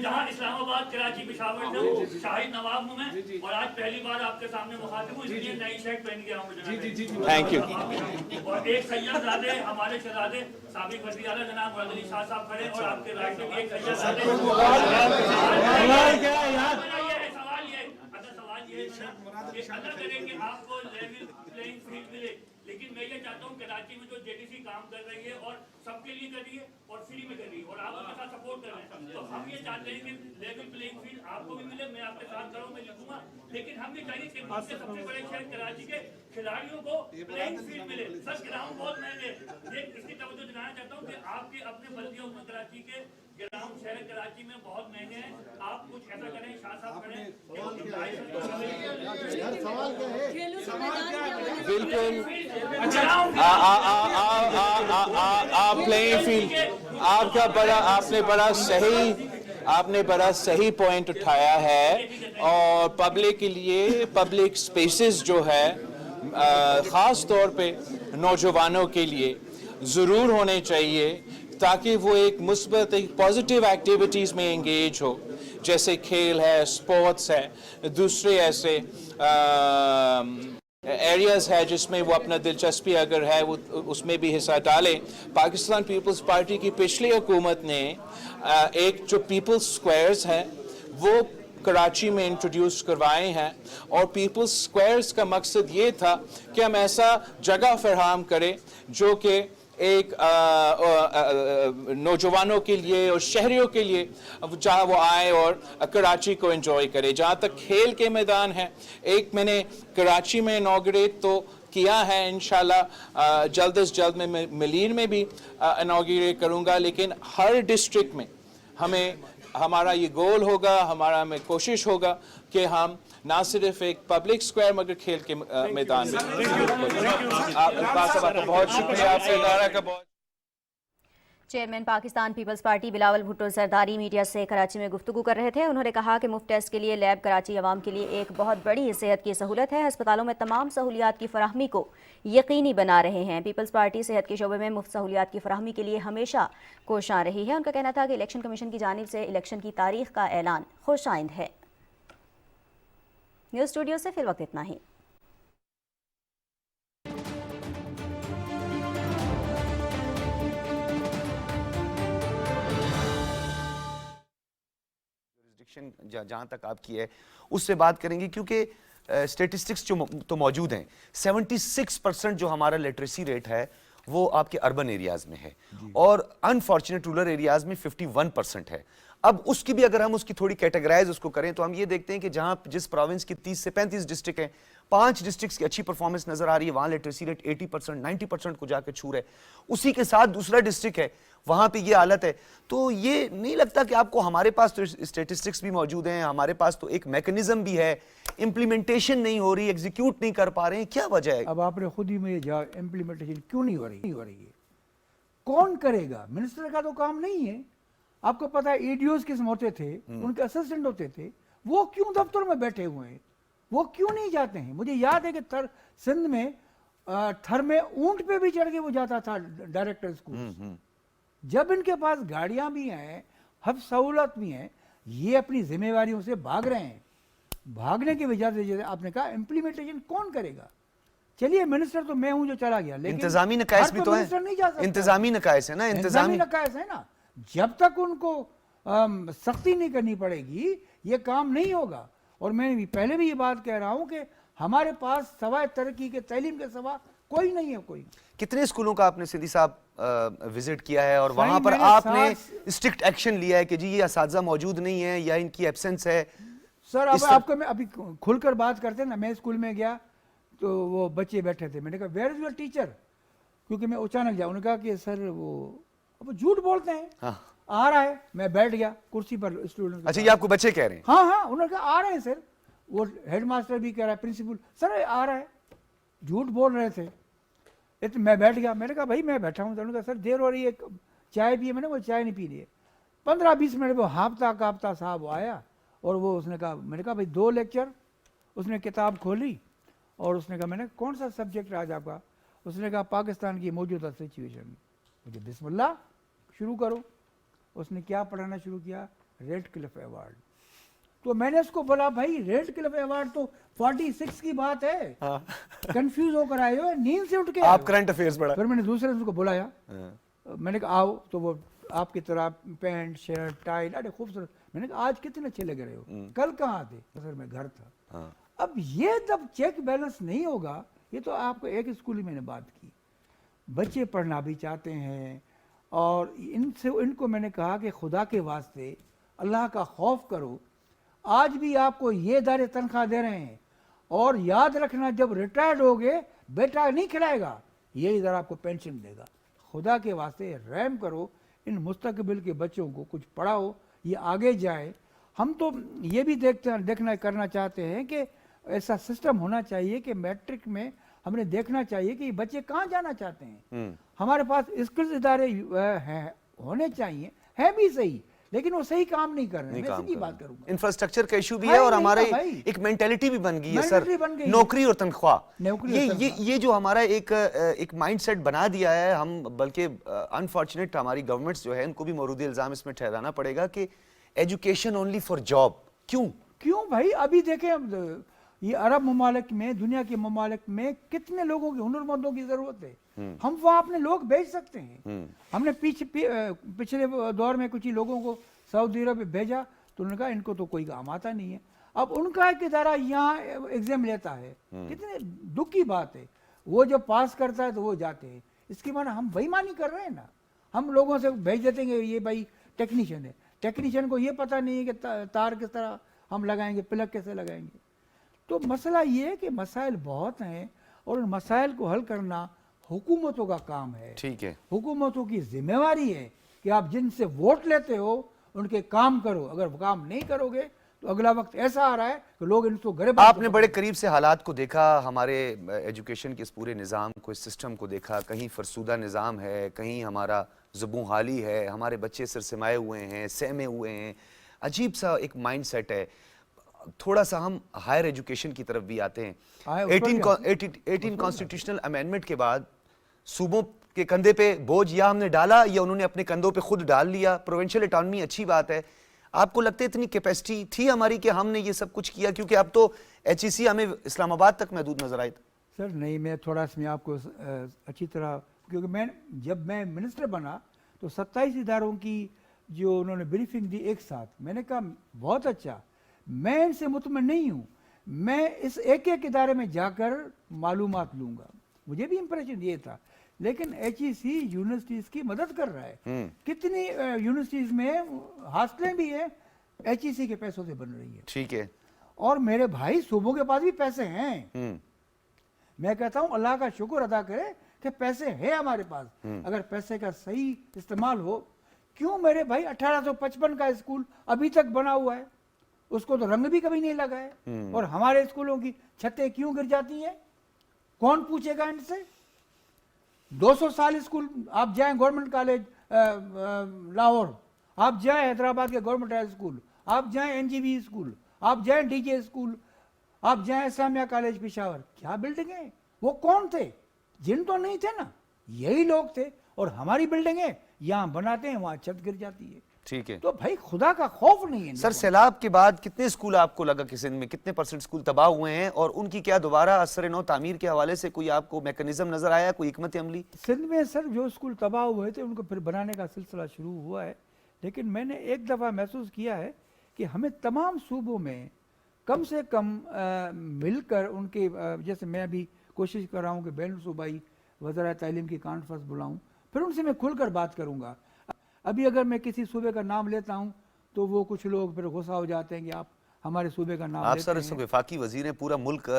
जहां इस्लामाबाद, कराची, पेशावर से शाहिद नवाब हूं मैं और आज पहली बार आपके सामने मुखातिब हूं, इसलिए नई शर्ट पहन के आऊं।
Thank you.
और एक सैयदजादे, हमारे शहजादे साबिक वज़ीर आला जनाब मुराद अली शाह साहब खड़े और आपके राइट में एक सैयदजादे। सवाल ये है कि आपको लेवल प्लेइंग फील्ड मिले, लेकिन मैं ये चाहता हूँ कराची में जो जेडीसी काम कर रही है और सबके लिए कर रही है और फ्री में कर रही है और आप उसके साथ सपोर्ट कर रहे हैं, तो हम ये चाहते हैं कि लेवल प्लेइंग फील्ड आपको भी मिले। मैं आपके साथ करूँ, मैं लिखूंगा, लेकिन हम ये चाहिए कि सबसे बड़े शहर कराची के खिलाड़ियों को प्लेइंग फील्ड मिले। सर, ग्राउंड बहुत महंगे, ये इसकी तवज्जो दिलाना चाहता हूँ कि आपके अपने बल्दियों में कराची के ग्राउंड शहर कराची में बहुत महंगे हैं। आप कुछ ऐसा करें, शाह साहब करें।
बिल्कुल आप प्लेइंग फील्ड, आपने बड़ा सही पॉइंट उठाया है। और पब्लिक के लिए पब्लिक स्पेसेस जो है ख़ास तौर पे नौजवानों के लिए ज़रूर होने चाहिए ताकि वो एक मुस्बत, एक पॉजिटिव एक्टिविटीज़ में एंगेज हो, जैसे खेल है, स्पोर्ट्स है, दूसरे ऐसे एरियाज़ है जिसमें वो अपना दिलचस्पी अगर है वो उसमें भी हिस्सा डालें। पाकिस्तान पीपल्स पार्टी की पिछली हुकूमत ने एक जो पीपल्स स्क्वायर्स हैं वो कराची में इंट्रोड्यूस करवाए हैं और पीपल्स स्क्वायर्स का मकसद ये था कि हम ऐसा जगह फराहम करें जो कि एक नौजवानों के लिए और शहरियों के लिए जहाँ वो आए और कराची को एंजॉय करें। जहाँ तक खेल के मैदान है, एक मैंने कराची में इनॉग्रेट तो किया है, इंशाल्लाह जल्द से जल्द मैं मलीर में भी इनॉग्रेट करूँगा, लेकिन हर डिस्ट्रिक्ट में हमारा ये गोल होगा, हमारा में कोशिश होगा कि हम ना सिर्फ एक पब्लिक स्क्वायर मगर खेल के मैदान में। आपका बहुत शुक्रिया, आपसे इदारा का बहुत।
Chairman Pakistan peoples party Bilawal Bhutto Zardari media से कराची में गुफ्तगू कर रहे थे। उन्होंने कहा कि मुफ्त टेस्ट के लिए लैब कराची अवाम के लिए एक बहुत बड़ी सेहत की सहूलत है। अस्पतालों में तमाम सहूलियात की फराहमी को यकीनी बना रहे हैं। पीपल्स पार्टी सेहत के शोबे में मुफ्त सहूलियात की फराहमी के लिए हमेशा कोशां रही है। उनका कहना था कि इलेक्शन कमीशन की जानिब से इलेक्शन की तारीख का ऐलान खुशाइंद है। न्यूज़ स्टूडियो से फिर वक्त इतना ही।
जहाँ तक आपकी है उससे बात करेंगे, क्योंकि स्टेटिस्टिक्स जो तो मौजूद हैं, 76% जो हमारा लिटरेसी रेट है वो आपके अर्बन एरियाज में है और अनफॉर्चुनेट रूरल एरियाज में 51% है। अब उसकी भी अगर हम उसकी थोड़ी कैटेगराइज उसको करें तो हम ये देखते हैं कि जहां जिस प्रोविंस की 30 से 35 डिस्ट्रिक्ट हैं, 5 डिस्ट्रिक्ट्स की अच्छी परफॉर्मेंस नजर आ रही है, वहां लिटरेसी रेट 80% 90% को जाकर छू रहा है। उसी के साथ दूसरा डिस्ट्रिक्ट है वहां पे ये हालत है। तो ये नहीं लगता कि आपको, हमारे पास तो स्टेटिस्टिक्स भी मौजूद हैं, हमारे पास तो एक मैकेनिज्म भी है, इंप्लीमेंटेशन नहीं हो रही, एग्जीक्यूट नहीं कर पा रहे हैं, क्या वजह है?
अब आपने खुद ही में जवाब, इम्प्लीमेंटेशन क्यों नहीं हो रही है? कौन करेगा? मिनिस्टर का तो काम नहीं है। आपको पता है ईडीओज किस्म होते थे, उनके असिस्टेंट होते थे, वो क्यों दफ्तर में बैठे हुए हैं? वो क्यों नहीं जाते हैं? मुझे याद है कि सिंध में थर में ऊंट पे भी चढ़ के वो जाता था डायरेक्टर स्कूल। जब इनके पास गाड़ियां भी हैं, हर सहूलत भी है, ये अपनी जिम्मेवारियों से भाग रहे हैं। भागने की वजह से जैसे आपने कहा इम्प्लीमेंटेशन कौन करेगा? चलिए मिनिस्टर तो मैं हूं जो चला गया, लेकिन
इंतजामी नकायस भी तो है, इंतजामी नकायस है ना,
इंतजामी नकायस है ना। जब तक उनको सख्ती नहीं करनी पड़ेगी ये काम नहीं होगा। और मैं भी पहले भी ये बात कह रहा हूं कि हमारे पास सवाए तरक्की के तालीम के सवा कोई नहीं है। कोई
कितने स्कूलों का आपने सिद्दी साहब विजिट किया है और वहां पर आपने स्ट्रिक्ट एक्शन लिया है कि जी ये असातिज़ा मौजूद नहीं है या इनकी एब्सेंस है?
सर अब आपको मैं अभी खुलकर बात करते हैं ना, मैं स्कूल में गया तो वो बच्चे बैठे थे, मैंने कहा वेयर इज योर टीचर, क्योंकि मैं अचानक गया। उन्होंने कहा कि सर वो अब झूठ बोलते हैं। हाँ। आ रहा है, मैं बैठ गया कुर्सी पर स्टूडेंट।
अच्छा, ये आपको बच्चे कह रहे हैं?
हाँ हाँ, उन्होंने कहा आ रहे हैं सर। वो हेडमास्टर भी कह रहा है, प्रिंसिपल सर आ रहा है, झूठ बोल रहे थे। तो मैं बैठ गया, मैंने कहा भाई मैं बैठा हूँ। उन्होंने कहा सर देर हो रही है, चाय पिए। मैंने वो चाय नहीं पी रही है। 15-20 मिनट वो हाँफता काँपता साहब वो आया और वो उसने कहा, मैंने कहा भाई 2 लेक्चर। उसने किताब खोली और उसने कहा, मैंने कौन सा सब्जेक्ट आज आपका? उसने कहा पाकिस्तान की मौजूदा सिचुएशन। मुझे बिस्मिल्लाह शुरू करो। उसने क्या पढ़ाना शुरू किया? Red Cliff award. तो मैंने उसको बोला भाई रेड क्लिफ अवार्ड तो 46 की बात है। कंफ्यूज होकर आए हो, नींद से उठ के
आप करंट अफेयर्स पढ़ा।
फिर मैंने दूसरे उसको बुलाया, मैंने कहा आओ। तो वो आपकी तरह पैंट शर्ट टाई अरे खूबसूरत। मैंने कहा आज कितने अच्छे लग रहे हो, कल कहाँ थे? सर मैं घर था। अब ये जब चेक बैलेंस नहीं होगा, ये तो आपको एक स्कूल ही मैंने बात की, बच्चे पढ़ना भी चाहते हैं और इनको मैंने कहा कि खुदा के वास्ते अल्लाह का खौफ करो। आज भी आपको ये इदारे तनख्वाह दे रहे हैं और याद रखना जब रिटायर्ड होगे बेटा नहीं खिलाएगा, ये इधर आपको पेंशन देगा। खुदा के वास्ते रहम करो, इन मुस्तकबिल के बच्चों को कुछ पढ़ाओ, ये आगे जाए। हम तो ये भी देखना करना चाहते हैं कि ऐसा सिस्टम होना चाहिए कि मैट्रिक में हमने देखना चाहिए कि बच्चे कहाँ जाना चाहते हैं। हमारे पास स्किल्स इदारे हैं, होने चाहिए, है भी सही, लेकिन वो सही काम नहीं कर रहे हैं। मैं सीधी बात करूंगा,
इंफ्रास्ट्रक्चर का इशू भी है और हमारे एक मेंटेलिटी भी बन गई है सर, नौकरी और तनख्वाह। ये जो हमारा एक माइंडसेट बना दिया है हम, बल्कि अनफॉर्चुनेट हमारी गवर्नमेंट्स जो है इनको भी मौरूदी इल्जाम इसमें ठहराना पड़ेगा कि एजुकेशन ओनली फॉर जॉब। क्यों
भाई? अभी देखें ये अरब ममालिक में, दुनिया के ममालिक में कितने लोगों की, हुनरमंदों की जरूरत है। हम वहाँ अपने लोग भेज सकते हैं। हमने पिछले दौर में कुछ ही लोगों को सऊदी अरब में भेजा तो उन्होंने कहा इनको तो कोई काम आता नहीं है। अब उनका एक इदारा यहाँ एग्जाम लेता है, कितने दुख की बात है। वो जब पास करता है तो वो जाते हैं। इसकी माना हम बेईमानी कर रहे हैं ना। हम लोगों से भेज देते हैं ये भाई टेक्नीशियन है, टेक्नीशियन को ये पता नहीं है कि तार किस तरह हम लगाएंगे, प्लग कैसे लगाएंगे। तो मसला ये है कि मसाइल बहुत हैं और उन मसाइल को हल करना हुकूमतों का काम है।
ठीक है,
हुकूमतों की जिम्मेवारी है कि आप जिनसे वोट लेते हो उनके काम करो। अगर काम नहीं करोगे तो अगला वक्त ऐसा आ रहा है कि लोग इनको गरीब।
आपने बड़े करीब से हालात को देखा, हमारे एजुकेशन के इस पूरे निज़ाम को, इस सिस्टम को देखा। कहीं फरसूदा निज़ाम है, कहीं हमारा ज़ुबूं हाली है, हमारे बच्चे सिरसमाए हुए हैं, सहमे हुए हैं। अजीब सा एक माइंड सेट है। थोड़ा सा हम हायर एजुकेशन की तरफ भी आते हैं। 18 कॉन्स्टिट्यूशनल अमेंडमेंट के बाद सूबों के कंधे पे बोझ या हमने डाला या उन्होंने अपने कंधों पे खुद डाल लिया। प्रोविंशियल ऑटोनॉमी अच्छी बात है। आपको लगता है इतनी कैपेसिटी थी हमारी कि हमने ये सब कुछ किया? क्योंकि अब तो HEC हमें इस्लामाबाद तक महदूद नजर आई।
सर नहीं, मैं थोड़ा इसमें आपको अच्छी तरह, क्योंकि जब मैं मिनिस्टर बना तो 27 इदारों की जो उन्होंने ब्रीफिंग दी एक साथ, मैंने कहा बहुत अच्छा, मैं इनसे मुतमईन नहीं हूँ, मैं इस एक एक इदारे में जाकर मालूमात लूँगा। मुझे भी इम्प्रेशन ये था, लेकिन HEC यूनिवर्सिटीज़ की मदद कर रहा है। कितनी यूनिवर्सिटीज़ में हॉस्टलें भी हैं HEC के पैसों से बन रही है।
ठीक है।
और मेरे भाई सूबों के पास भी पैसे हैं। मैं कहता हूँ अल्लाह का शुक्र अदा करें कि पैसे हैं हमारे पास। अगर पैसे का सही इस्तेमाल हो, क्यों मेरे भाई 1855 का स्कूल अभी तक बना हुआ है, उसको तो रंग भी कभी नहीं लगा है। और हमारे स्कूलों की छतें क्यों गिर जाती हैं, कौन पूछेगा इनसे? 200 साल स्कूल, आप जाएं गवर्नमेंट कॉलेज लाहौर, आप जाएं हैदराबाद के गवर्नमेंट हाई स्कूल, आप जाएं NGV स्कूल, आप जाएं DJ स्कूल, आप जाएं इस्लामिया कॉलेज पेशावर, क्या बिल्डिंगें, वो कौन थे? जिन तो नहीं थे ना, यही लोग थे। और हमारी बिल्डिंगें यहाँ बनाते हैं, वहाँ छत गिर जाती है।
ठीक है।
तो भाई खुदा का खौफ नहीं है।
सर, सैलाब के बाद कितने स्कूल आपको लगा कि सिंध में कितने % स्कूल तबाह हुए हैं, और उनकी क्या दोबारा असर नौ तामीर के हवाले से कोई आपको मैकेनिज्म नजर आया, कोई हिकमत अमली?
सिंध में सर जो स्कूल तबाह हुए थे उनको फिर बनाने का सिलसिला शुरू हुआ है, लेकिन मैंने एक दफ़ा महसूस किया है कि हमें तमाम सूबों में कम से कम मिलकर उनके जैसे मैं अभी कोशिश कर रहा हूँ कि बैन सूबाई वज़ारत तालीम की कॉन्फ्रेंस बुलाऊँ, फिर उनसे मैं खुलकर बात करूँगा। अभी अगर मैं किसी सूबे का नाम लेता हूँ तो वो कुछ लोग फिर गुस्सा हो जाते हैं कि आप हमारे सूबे का नाम
आप
लेते
सर
हैं।
इस वफाकी वजीर हैं, पूरा मुल्क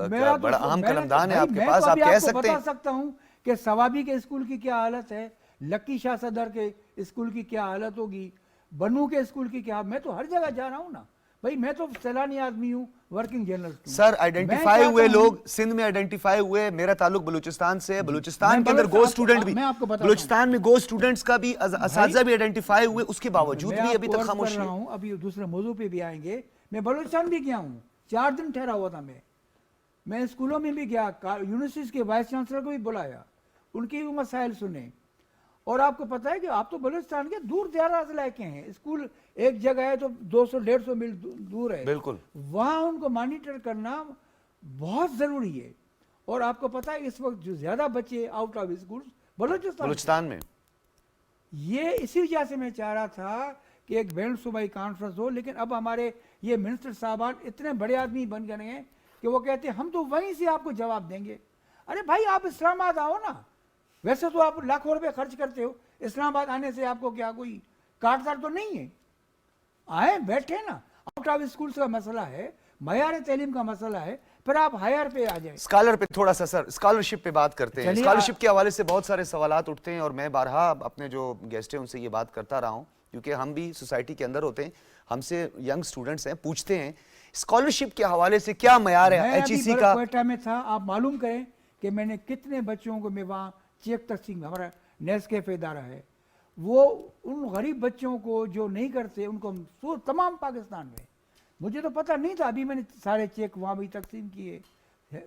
मेरा
का बड़ा अहम कलमदान है आपके पास, आप कह सकते हैं।
बता सकता हूँ कि सवाबी के स्कूल की क्या हालत है, लक्की शाह सदर के स्कूल की क्या हालत होगी, बनू के स्कूल की क्या। मैं तो हर जगह जा रहा हूँ ना भाई, मैं तो सैलानी आदमी हूँ, वर्किंग जर्नलिस्ट हूँ।
सर, आइडेंटिफाई हुए लोग सिंध में आइडेंटिफाई हुए, मेरा ताल्लुक बलूचिस्तान से है, बलूचिस्तान के अंदर गो स्टूडेंट भी, बलूचिस्तान में गो स्टूडेंट्स का भी असातिज़ा भी आइडेंटिफाई हुए, उसके बावजूद भी अभी तक खामोशी है।
अभी दूसरे मौजू पे भी आएंगे। मैं बलूचिस्तान भी गया हूँ, 4 दिन ठहरा हुआ था मैं स्कूलों में भी गया, यूनिवर्सिटीज के वाइस चांसलर को भी बुलाया, उनके भी मसाइल सुने। और आपको पता है कि आप तो बलूचिस्तान के दूर दराज इलाके हैं, स्कूल एक जगह है तो 200-150 मील दूर है,
बिल्कुल,
वहाँ उनको मॉनिटर करना बहुत ज़रूरी है। और आपको पता है इस वक्त जो ज़्यादा बच्चे आउट ऑफ स्कूल बलूचिस्तान में, ये इसी वजह से मैं चाह रहा था कि एक बैन सूबाई कॉन्फ्रेंस हो। लेकिन अब हमारे ये मिनिस्टर साहबान इतने बड़े आदमी बन गए हैं कि वो कहते हैं हम तो वहीं से आपको जवाब देंगे। अरे भाई आप इस्लामाबाद आओ ना, वैसे तो आप लाखों रुपए खर्च करते हो, इस्लामाबाद आने से आपको क्या कोई काटदार तो नहीं है, आए बैठे ना। आउट ऑफ स्कूल्स का मसला है, मयार तालीम का मसला है, फिर आप हायर पे आ जाए।
स्कॉलर पे थोड़ा सा सर, स्कॉलरशिप पे बात करते हैं। स्कॉलरशिप के हवाले से बहुत सारे सवालात उठते हैं और मैं बारहा अपने जो गेस्ट हैं उनसे ये बात करता रहा हूँ, क्योंकि हम भी सोसाइटी के अंदर होते हैं, हमसे यंग स्टूडेंट्स हैं, पूछते हैं स्कॉलरशिप के हवाले से क्या मयार है HEC का।
क्वेटा में था, आप मालूम करें कि मैंने कितने बच्चों को, मैं वहाँ चेक तकसीम, हमारा नेस्कैफे इदारा है, वो उन गरीब बच्चों को जो नहीं करते उनको तमाम पाकिस्तान में, मुझे तो पता नहीं था, अभी मैंने सारे चेक वहाँ भी तकसीम किए,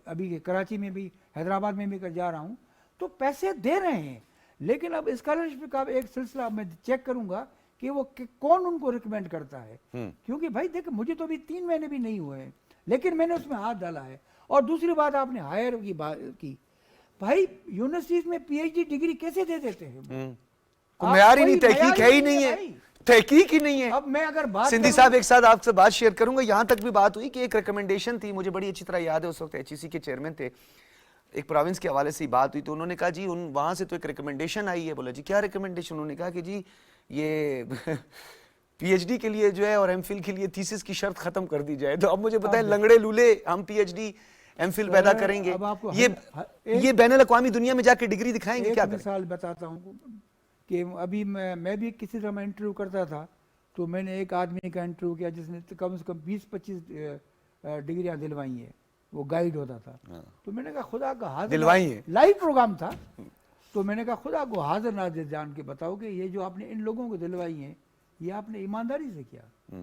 अभी कराची में भी, हैदराबाद में भी कर जा रहा हूँ, तो पैसे दे रहे हैं। लेकिन अब स्कॉलरशिप का एक सिलसिला मैं चेक करूँगा कि वो कौन उनको रिकमेंड करता है, क्योंकि भाई देख मुझे तो अभी 3 महीने भी नहीं हुए हैं, लेकिन मैंने उसमें हाथ डाला है। और दूसरी बात आपने हायर की बात की, भाई यूनिवर्सिटीज में PhD डिग्री कैसे दे देते हैं?
मयार ही नहीं, तहकीक है ही नहीं है, तहकीक ही नहीं है।
अब मैं अगर बात
सिंधी साहब एक साथ आपसे बात शेयर करूंगा, यहां तक भी बात हुई कि एक रिकमेंडेशन थी, मुझे बड़ी अच्छी तरह याद है, उस वक्त HEC के चेयरमैन थे, एक प्रोविंस के हवाले से बात हुई तो उन्होंने कहा जी उन वहां से तो एक रिकमेंडेशन आई है। बोला जी क्या रिकमेंडेशन? उन्होंने कहा कि जी ये PhD के लिए जो है और MPhil के लिए थीसिस की शर्त खत्म कर दी जाए। तो अब मुझे बताएं लंगड़े लूले हम PhD MPhil पैदा करेंगे, ये बैनुल अक़वामी दुनिया में जाके डिग्री दिखाएंगे क्या?
मिसाल बताता हूँ कि अभी मैं भी किसी समय इंटरव्यू करता था, तो मैंने एक आदमी का इंटरव्यू किया जिसने कम से कम 20-25 डिग्रियां दिलवाई है, वो गाइड होता था। तो मैंने कहा खुदा का हाजिर
दिलवाई है,
लाइव प्रोग्राम था, तो मैंने कहा खुदा को हाजिर नाजिर जान के बताओ कि ये जो आपने इन लोगों को दिलवाई है ये आपने ईमानदारी से किया?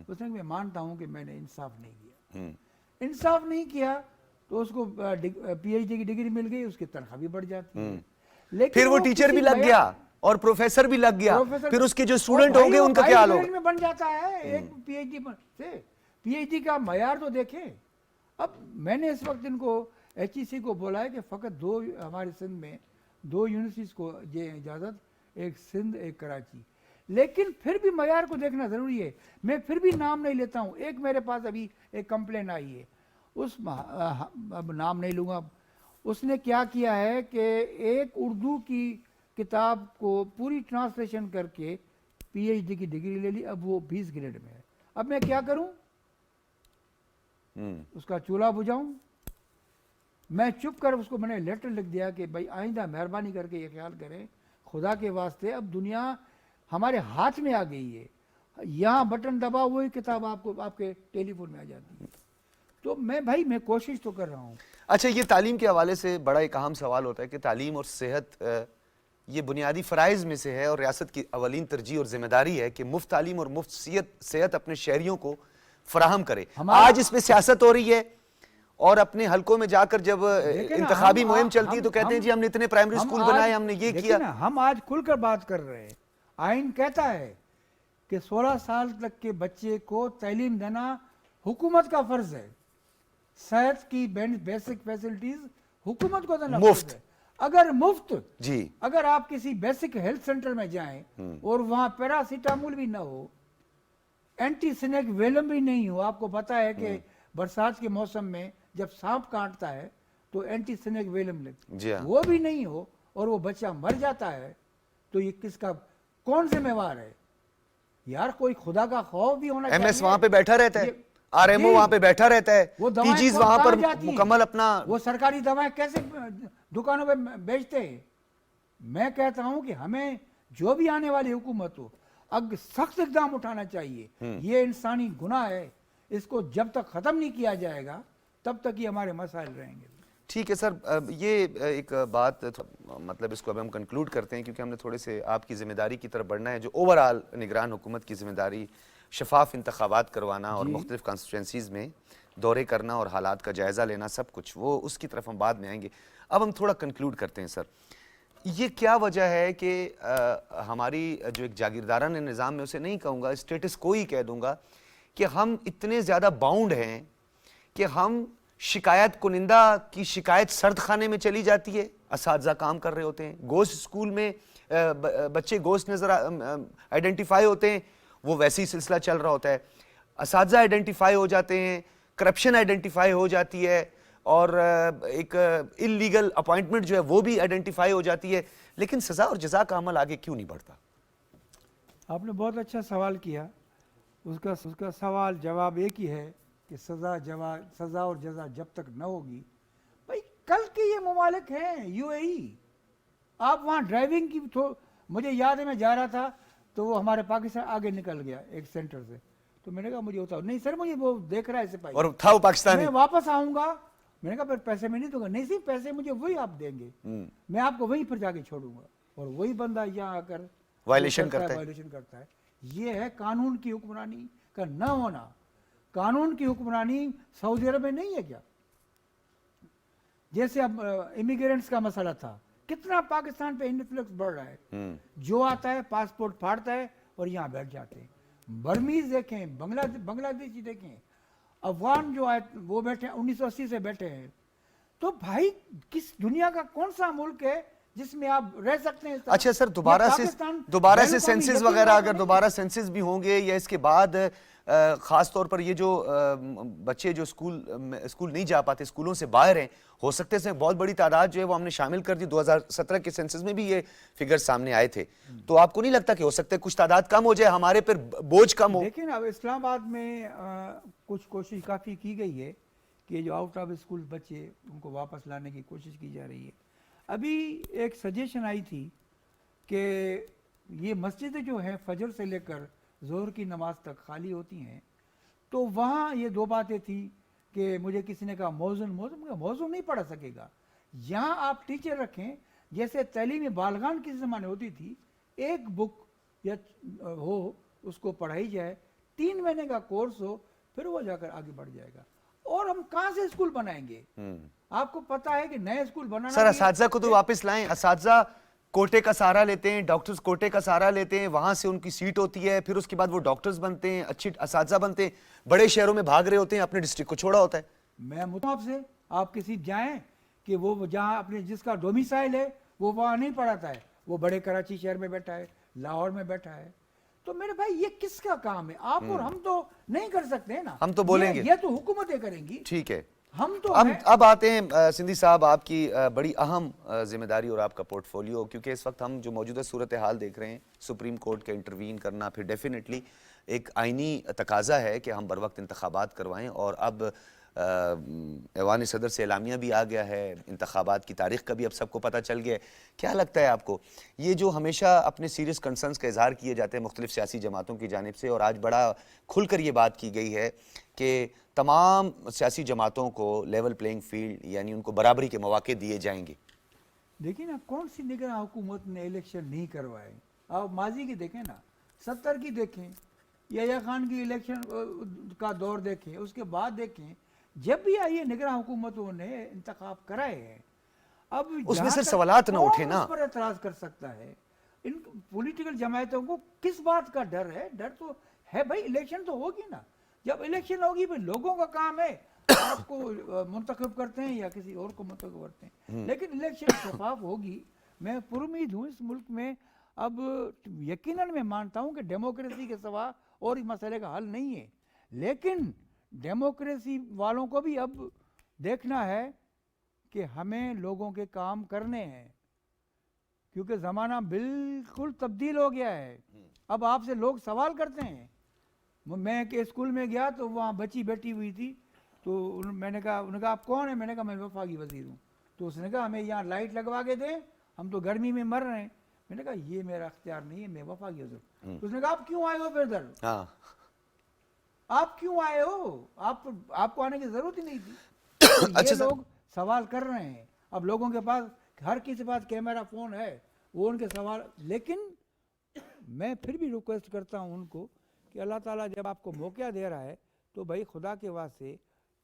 उसने मैं मानता हूँ कि मैंने इंसाफ नहीं किया। इंसाफ नहीं किया तो उसको PhD की डिग्री मिल गई, उसकी तनख्वाह भी बढ़ जाती है, लेकिन
फिर वो टीचर भी लग गया और प्रोफेसर भी लग गया, फिर उसके जो स्टूडेंट होंगे उनका क्या हाल होगा?
में बन जाता है एक PhD से। PhD का मयार तो देखें। अब मैंने इस वक्त इनको HEC को बोला है कि फ़कत 2 हमारे सिंध में 2 यूनिवर्सिटीज़ को ये इजाज़त, एक सिंध एक कराची, लेकिन फिर भी मयार को देखना ज़रूरी है। मैं फिर भी नाम नहीं लेता हूँ। एक मेरे पास अभी एक कंप्लेन आई है, अब नाम नहीं लूँगा। उसने क्या किया है कि एक उर्दू की किताब को पूरी ट्रांसलेशन करके पीएचडी की डिग्री ले ली, अब वो 20 ग्रेड में है। अब मैं क्या करूं? उसका चूल्हा बुझाऊं? मैं चुप कर उसको मैंने लेटर लिख दिया कि भाई आइंदा मेहरबानी करके ये ख्याल करें, खुदा के वास्ते अब दुनिया हमारे हाथ में आ गई है, यहाँ बटन दबाओ वही किताब आपको आपके टेलीफोन में आ जाती है। तो मैं कोशिश तो कर रहा हूँ।
अच्छा, ये तालीम के हवाले से बड़ा एक अहम सवाल होता है कि तालीम और सेहत ये बुनियादी फ़राइज़ में से है और रियासत की अवलीन तरजीह और जिम्मेदारी है कि मुफ्त तालीम और मुफ्त सेहत अपने शहरियों को फराहम करे। आज इस पे सियासत हो रही है और अपने हलकों में जाकर जब इंतखाबी मुहिम चलती है तो कहते हैं जी हमने इतने प्राइमरी स्कूल बनाए, हमने ये किया।
हम आज खुलकर बात कर रहे हैं। आइन कहता है कि 16 साल तक के बच्चे को तालीम देना हुकूमत का फर्ज है। सेहत की बेसिक फैसिलिटीज हुकूमत को देना
मुफ्त
है। अगर मुफ्त
जी,
अगर आप किसी बेसिक हेल्थ सेंटर में जाएं और वहां पैरासीटामोल भी ना हो, एंटी स्नेक वेलम भी नहीं हो, आपको पता है कि बरसात के मौसम में जब सांप काटता है तो एंटी स्नेक वेलम लगती है, वो भी नहीं हो और वो बच्चा मर जाता है, तो ये किसका कौन जिम्मेवार है? यार कोई खुदा का खौफ भी होना चाहिए।
एमएस वहां पे बैठा रहता है, आरएमओ वहां पे बैठा रहता है,
वो
पीजीज वहां पर मुकम्मल अपना,
वो सरकारी दवाएं कैसे दुकानों पे बेचते हैं? मैं कहता हूं कि हमें जो भी आने वाली हुकूमत हो अब सख्त इकदाम उठाना चाहिए। ये इंसानी गुनाह है, इसको जब तक खत्म नहीं किया जाएगा तब तक ये हमारे मसाइल रहेंगे।
ठीक है सर, ये एक बात मतलब इसको अब हम कंक्लूड करते हैं क्योंकि हमने थोड़े से आपकी जिम्मेदारी की तरफ बढ़ना है, जो ओवरऑल निगरान हुकूमत की जिम्मेदारी शफाफ इंतखाबात करवाना और मुख्तलिफ कॉन्स्टिट्यूंसीज़ में दौरे करना और हालात का जायज़ा लेना, सब कुछ वो उसकी तरफ हम बाद में आएंगे। अब हम थोड़ा कंक्लूड करते हैं सर, ये क्या वजह है कि हमारी जो एक जागीरदाराना निज़ाम में, उसे नहीं कहूँगा स्टेटस को ही कह दूँगा, कि हम इतने ज़्यादा बाउंड हैं कि हम शिकायत कुनिंदा की शिकायत सर्द खाने में चली जाती है, असातिज़ा काम कर रहे होते हैं, गोश्त स्कूल में बच्चे गोश्त नज़र आइडेंटिफाई होते हैं, वो वैसे ही सिलसिला चल रहा होता है, असातिज़ा आइडेंटिफाई हो जाते हैं, करप्शन आइडेंटिफाई हो जाती है और एक इलीगल अपॉइंटमेंट जो है वो भी आइडेंटिफाई हो जाती है, लेकिन सज़ा और जज़ा का अमल आगे क्यों नहीं बढ़ता?
आपने बहुत अच्छा सवाल किया। उसका सवाल जवाब एक ही है कि सज़ा और जज़ा जब तक न होगी, भाई कल के ये ममालिक हैं यूएई, आप वहाँ ड्राइविंग की मुझे याद है, मैं जा रहा था तो वो हमारे पाकिस्तान आगे निकल गया एक सेंटर से, तो मैंने कहा मुझे होता नहीं सर, मुझे वो देख रहा है सिपाही
और था वो पाकिस्तानी,
मैं वापस आऊंगा, मैंने कहा फिर पैसे मैं नहीं दूंगा, नहीं सिर्फ पैसे मुझे वही आप देंगे, मैं आपको वहीं पर जाके छोड़ूंगा, और वही बंदा यहाँ आकर
वायलेशन करता
है। ये है कानून की हुक्मरानी का न होना। कानून की हुक्मरानी सऊदी अरब में नहीं है क्या? जैसे अब इमिग्रेंट्स का मसला था, कितना पाकिस्तान पे इन्फ्लुएंस बढ़ रहा है, जो आता है पासपोर्ट फाड़ता है और यहाँ बैठ जाते हैं। बर्मीज देखें, बांग्लादेशी देखें, अफगान जो आए वो बैठे 1980 से बैठे हैं। तो भाई किस दुनिया का कौन सा मुल्क है जिसमें आप रह सकते हैं?
अच्छा सर, दोबारा से सेंसस वगैरह अगर दोबारा सेंसस भी होंगे या इसके बाद ख़ास तौर पर ये जो बच्चे जो स्कूल नहीं जा पाते, स्कूलों से बाहर हैं, हो सकते हैं बहुत बड़ी तादाद जो है वो हमने शामिल कर दी। 2017 के सेंसस में भी ये फिगर सामने आए थे, तो आपको नहीं लगता कि हो सकता है कुछ तादाद कम हो जाए, हमारे पर बोझ कम हो?
लेकिन अब इस्लामाबाद में कुछ कोशिश काफ़ी की गई है कि जो आउट ऑफ स्कूल बच्चे उनको वापस लाने की कोशिश की जा रही है। अभी एक सजेशन आई थी कि ये मस्जिदें जो हैं फजर से लेकर ज़ोहर की नमाज तक खाली होती हैं, तो वहाँ ये दो बातें थी कि मुझे किसी ने कहा मौज़ून नहीं पढ़ा सकेगा, यहाँ आप टीचर रखें जैसे तलीम बालगान किसी ज़माने होती थी, एक बुक या हो उसको पढ़ाई जाए, 3 महीने का कोर्स हो, फिर वो जाकर आगे बढ़ जाएगा। और हम कहाँ से स्कूल बनाएंगे? आपको पता है कि नए स्कूल बनाना
सर, असातिज़ा को तो वापस लाएं। असातिज़ा कोटे का सहारा लेते हैं, डॉक्टर्स कोटे का सहारा लेते हैं, वहां से उनकी सीट होती है, फिर उसके बाद वो डॉक्टर्स बनते हैं, अच्छे असातिज़ा बनते हैं, बड़े शहरों में भाग रहे होते हैं, अपने डिस्ट्रिक्ट को छोड़ा होता है।
मैं आपसे आप किसी जाएं कि वो जहाँ अपने जिसका डोमिसाइल है वो वहाँ नहीं पढ़ाता है, वो बड़े कराची शहर में बैठा है, लाहौर में बैठा है, तो मेरे भाई ये किसका काम है? आप और हम तो नहीं कर सकते हैं ना।
हम तो बोलेंगे।
ये तो हुकूमतें करेंगी।
ठीक है,
हम तो
अब आते हैं सिंधी साहब, आपकी बड़ी अहम जिम्मेदारी और आपका पोर्टफोलियो, क्योंकि इस वक्त हम जो मौजूदा सूरत हाल देख रहे हैं, सुप्रीम कोर्ट का इंटरवीन करना, फिर डेफिनेटली एक आइनी तकाजा है कि हम बर वक्त इंतखाबात करवाएं, और अब ऐवान सदर से एलामिया भी आ गया है, इंतखाबात की तारीख का भी अब सबको पता चल गया है। क्या लगता है आपको, ये जो हमेशा अपने सीरियस कंसर्न्स का इजहार किए जाते हैं मुख्तलिफ सियासी जमातों की जानिब से, और आज बड़ा खुलकर ये बात की गई है कि तमाम सियासी जमातों को लेवल प्लेइंग फील्ड यानी उनको बराबरी के मौके दिए जाएंगे।
देखिए ना, कौन सी निगरान हुकूमत ने इलेक्शन नहीं करवाए? आप माजी की देखें ना, 70 की देखें, याया खान की इलेक्शन का दौर देखें, उसके बाद देखें, जब भी आई निगरान हुकूमतों ने इंतखाब कराए हैं। अब
उसमें से सवालात ना उठे ना,
उस पर एतराज कर सकता है? इन पॉलिटिकल जमातों को किस बात का डर है? डर तो है भाई, इलेक्शन तो होगी ना। जब इलेक्शन होगी भाई, लोगों का काम है, आपको मुंतखब करते हैं या किसी और को मुंतखब करते हैं, लेकिन इलेक्शन शफाफ होगी। मैं पुरुमीद हूँ इस मुल्क में। अब यकीनन मैं मानता हूँ कि डेमोक्रेसी के सिवा और इस मसले का हल नहीं है, लेकिन डेमोक्रेसी वालों को भी अब देखना है कि हमें लोगों के काम करने हैं, क्योंकि ज़माना बिल्कुल तब्दील हो गया है। अब आपसे लोग सवाल करते हैं। मैं के स्कूल में गया तो वहाँ बच्ची बैठी हुई थी, तो मैंने कहा, उन्होंने कहा आप कौन है? मैंने कहा मैं वफाकी वज़ीर हूँ। तो उसने कहा हमें यहाँ लाइट लगवा के दें, हम तो गर्मी में मर रहे हैं। मैंने कहा ये मेरा अख्तियार नहीं है, मैं वफाकी वज़ीर हूँ। तो उसने कहा आप क्यों आए हो फिर इधर? आप क्यों आए हो? आपको आने की जरूरत ही नहीं थी। तो ये लोग सवाल कर रहे हैं। अब लोगों के पास, हर किसी के पास कैमरा फोन है, वो उनके सवाल। लेकिन मैं फिर भी रिक्वेस्ट करता हूँ उनको कि अल्लाह ताला जब आपको मौका दे रहा है तो भाई खुदा के वास्ते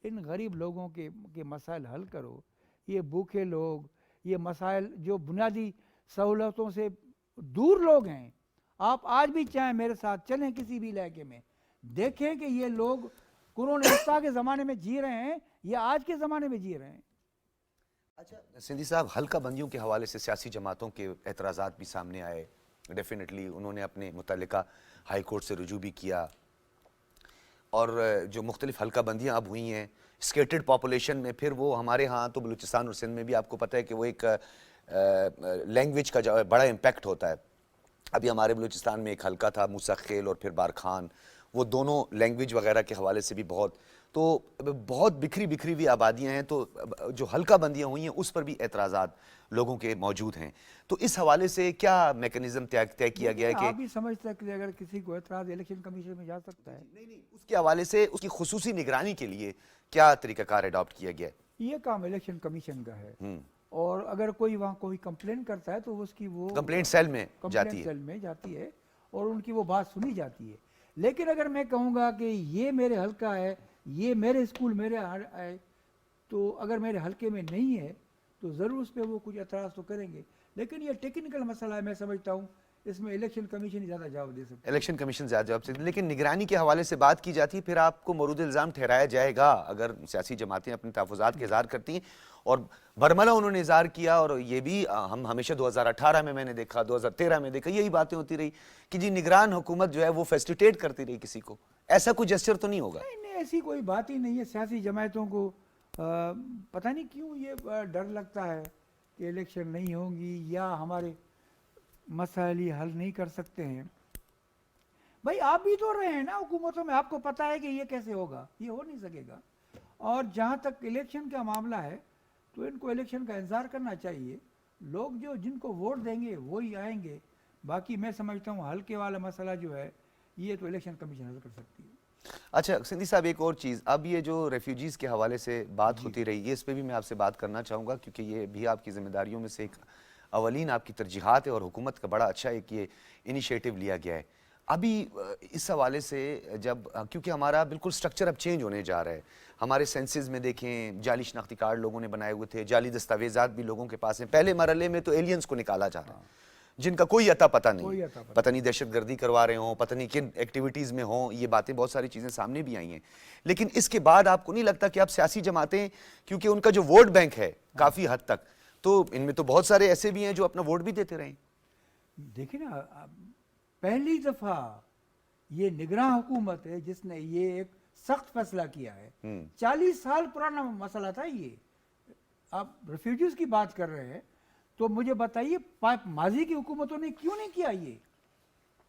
इन गरीब लोगों के मसाइल हल करो। ये भूखे लोग, ये मसाइल जो बुनियादी सहूलतों से दूर लोग हैं, आप आज भी चाहें मेरे साथ चलें किसी भी इलाके में, देखें कि ये लोग कुरोनिस्ता के ज़माने में जी रहे हैं या आज के ज़माने में जी रहे हैं।
अच्छा सिंधी साहब, हल्का बंदियों के हवाले से सियासी जमातों के एतराज़ात भी सामने आए। डेफिनेटली उन्होंने अपने मुतल्लिका हाई कोर्ट से रुजू भी किया, और जो मुख्तलिफ हल्का बंदियाँ अब हुई हैं स्केटेड पॉपुलेशन में, फिर वो हमारे यहाँ तो बलूचिस्तान और सिंध में भी आपको पता है कि वो एक लैंग्वेज का जो बड़ा इम्पैक्ट होता है। अभी हमारे बलूचिस्तान में एक हल्का था मूसा खेल और फिर बारखान, वो दोनों लैंग्वेज वगैरह के हवाले से भी बहुत बिखरी हुई आबादियाँ हैं, तो जो हल्का बंदियाँ हुई हैं उस पर भी एतराज़ात लोगों के मौजूद हैं। तो इस हवाले से क्या मैकेनिज्म तय किया गया है कि
आप भी समझते हैं कि अगर किसी को एतराज़ इलेक्शन कमीशन में जा सकता है?
नहीं, उसके हवाले से उसकी खुसूसी निगरानी के लिए क्या तरीकाकार अडॉप्ट किया गया है?
ये काम इलेक्शन कमीशन का है, और अगर कोई वहाँ कोई कंप्लेंट करता है तो उसकी वो
कंप्लेंट सेल में
जाती है और उनकी वो बात सुनी जाती है। लेकिन अगर मैं कहूँगा कि ये मेरे हल्का है, ये मेरे स्कूल मेरे है, तो अगर मेरे हल्के में नहीं है तो ज़रूर उस पर वो कुछ एतराज़ तो करेंगे। लेकिन ये टेक्निकल मसला है, मैं समझता हूँ इसमें इलेक्शन कमीशन ही ज़्यादा जवाब दे सकता है।
इलेक्शन कमीशन ज़्यादा जवाब से, लेकिन निगरानी के हवाले से बात की जाती है, फिर आपको मरूद इल्ज़ाम ठहराया जाएगा अगर सियासी जमातें अपने तहफ़्फ़ुज़ात के इज़हार करती हैं। और बरमला उन्होंने इज़हार किया, और ये भी हम हमेशा 2018 में मैंने देखा, 2013 में देखा, यही बातें होती रही कि जी निगरान हुकूमत जो है वो फैसिलिटेट करती रही किसी को। ऐसा कोई जेस्चर तो नहीं होगा?
नहीं, ऐसी कोई बात ही नहीं है। सियासी जमातों को पता नहीं क्यों ये डर लगता है कि इलेक्शन नहीं होंगी या हमारे मसाइल हल नहीं कर सकते हैं। भाई आप भी तो रहे हैं ना हुकूमतों में, आपको पता है कि ये कैसे होगा, ये हो नहीं सकेगा। और जहाँ तक इलेक्शन का मामला है तो इनको इलेक्शन का इंतज़ार करना चाहिए। लोग जो जिनको वोट देंगे वही आएंगे। बाकी मैं समझता हूँ हल्के वाला मसला जो है ये तो इलेक्शन कमीशन हल कर सकती है।
अच्छा सिंधी साहब, एक और चीज़, अब ये जो रेफ्यूजीज़ के हवाले से बात होती रही है, इस पर भी मैं आपसे बात करना चाहूँगा, क्योंकि ये भी आपकी जिम्मेदारियों में से एक अवलीन आपकी तरजीहात है, और हुकूमत का बड़ा अच्छा एक ये इनिशिएटिव लिया गया है। अभी इस हवाले से जब, क्योंकि हमारा बिल्कुल स्ट्रक्चर अब चेंज होने जा रहा है, हमारे सेंसेस में देखें जाली शनाख्ती कार्ड लोगों ने बनाए हुए थे, जाली दस्तावेजात भी लोगों के पास हैं। पहले मरहले में तो एलियंस को निकाला जा रहा है जिनका कोई अता पता नहीं, पता नहीं दहशतगर्दी करवा रहे हों, पता नहीं किन एक्टिविटीज़ में हों, ये बातें बहुत सारी चीज़ें सामने भी आई हैं। लेकिन इसके बाद आपको नहीं लगता कि अब सियासी जमातें, क्योंकि उनका जो वोट बैंक है काफ़ी हद तक, तो इनमें तो बहुत सारे ऐसे भी हैं जो अपना वोट भी देते रहे?
देखिए ना, पहली दफ़ा ये निगरान हुकूमत है जिसने ये एक सख्त फैसला किया है। 40 साल पुराना मसला था ये। आप रेफ्यूजीज की बात कर रहे हैं तो मुझे बताइए माजी की हुकूमतों ने क्यों नहीं किया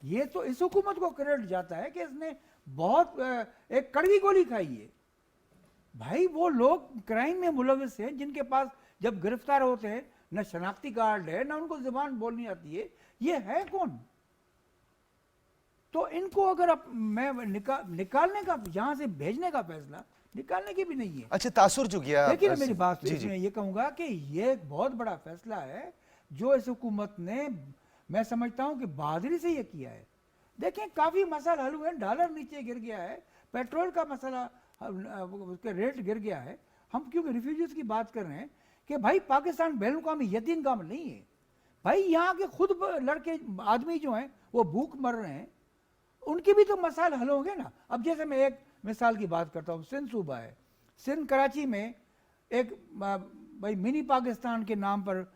ये तो इस हुकूमत को क्रेडिट जाता है कि इसने बहुत एक कड़वी गोली खाई है। भाई वो लोग क्राइम में मुलविस हैं जिनके पास जब गिरफ्तार होते हैं न शनाख्ती कार्ड है न उनको जुबान बोलनी आती है, ये है कौन? तो इनको अगर मैं निकालने का, यहाँ से भेजने का फैसला निकालने की भी नहीं है।
अच्छा, तासुर जो गया,
लेकिन मेरी बात मैं ये कहूंगा कि ये एक बहुत बड़ा फैसला है जो इस हुकूमत ने, मैं समझता हूं कि बहादुरी से ये किया है। देखें काफी मसला हल हुए हैं, डॉलर नीचे गिर गया है, पेट्रोल का मसला उसके रेट गिर गया है। हम क्योंकि रिफ्यूजीज की बात कर रहे हैं कि भाई पाकिस्तान बैनुकामी यतीम काम नहीं है भाई, यहाँ के खुद लड़के आदमी जो हैं वो भूख मर रहे हैं, उनके भी तो मसाइल हल होंगे ना। अब जैसे मैं एक मिसाल की बात करता हूँ, सिंध सूबा है, सिंध कराची में एक भाई मिनी पाकिस्तान के नाम पर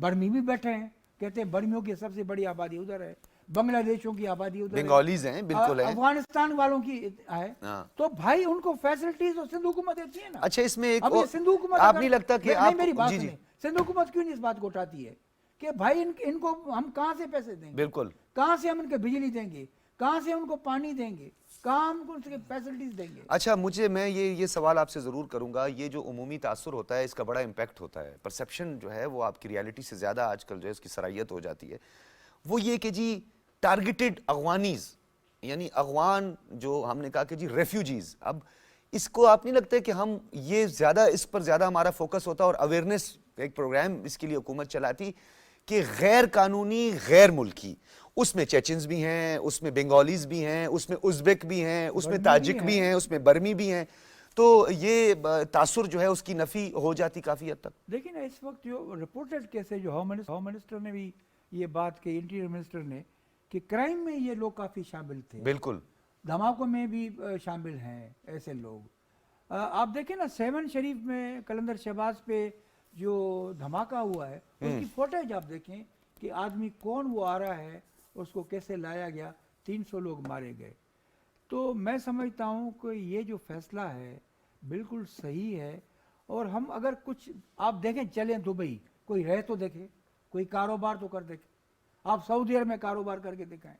बर्मी भी बैठे हैं, कहते हैं बर्मियों की सबसे बड़ी आबादी उधर है, बांग्लादेशों की आबादी उधर,
बंगालीज हैं, बिल्कुल है,
अफगानिस्तान वालों की है। तो भाई उनको फैसिलिटीज तो सिंध हुकूमत देती है ना।
अच्छा, इसमें एक
सिंध हुकूमत,
आप नहीं लगता कि आप,
मेरी बात सुनिए, सिंध हुकूमत क्यों नहीं इस बात को उठाती है कि भाई इनको हम कहाँ से पैसे देंगे,
बिल्कुल
कहाँ से हम इनके बिजली देंगे, कहाँ से उनको पानी देंगे, कहाँ हम उनके फैसिलिटीज देंगे।
अच्छा, मैं ये सवाल आपसे ज़रूर करूंगा, ये जो उमूमी तासुर होता है इसका बड़ा इम्पैक्ट होता है, परसेप्शन जो है वो आपकी रियलिटी से ज़्यादा आजकल जो है इसकी सराहियत हो जाती है, वो ये कि जी टारगेटेड अगवानीज, यानी अगवान जो हमने कहा कि जी रेफ्यूजीज, अब इसको आप नहीं लगता है कि हम ये ज़्यादा इस पर ज़्यादा हमारा फोकस होता और अवेयरनेस एक प्रोग्राम इसके लिए हुकूमत चलाती कि गैर कानूनी गैर मुल्की, उसमें चेचन्स भी हैं, उसमें बंगालीज भी हैं, उसमें उज़्बेक भी हैं, उसमें ताजिक भी हैं, उसमें बर्मी भी हैं, तो ये तासुर जो है उसकी नफ़ी हो जाती काफ़ी हद तक।
देखिए ना, इस वक्त जो रिपोर्टेड केस है, जो होम मिनिस्टर ने भी ये बात कही, इंटीरियर मिनिस्टर ने, कि क्राइम में ये लोग काफ़ी शामिल थे,
बिल्कुल
धमाकों में भी शामिल हैं ऐसे लोग। आप देखें ना, 7 शरीफ में कलंदर शहबाज पे जो धमाका हुआ है उसकी फुटेज आप देखें कि आदमी कौन वो आ रहा है, उसको कैसे लाया गया, 300 लोग मारे गए। तो मैं समझता हूँ कि ये जो फैसला है बिल्कुल सही है। और हम अगर कुछ आप देखें, चलें दुबई, कोई रह तो देखे, कोई कारोबार तो कर देखे, आप सऊदी अरब में कारोबार करके दिखाएं,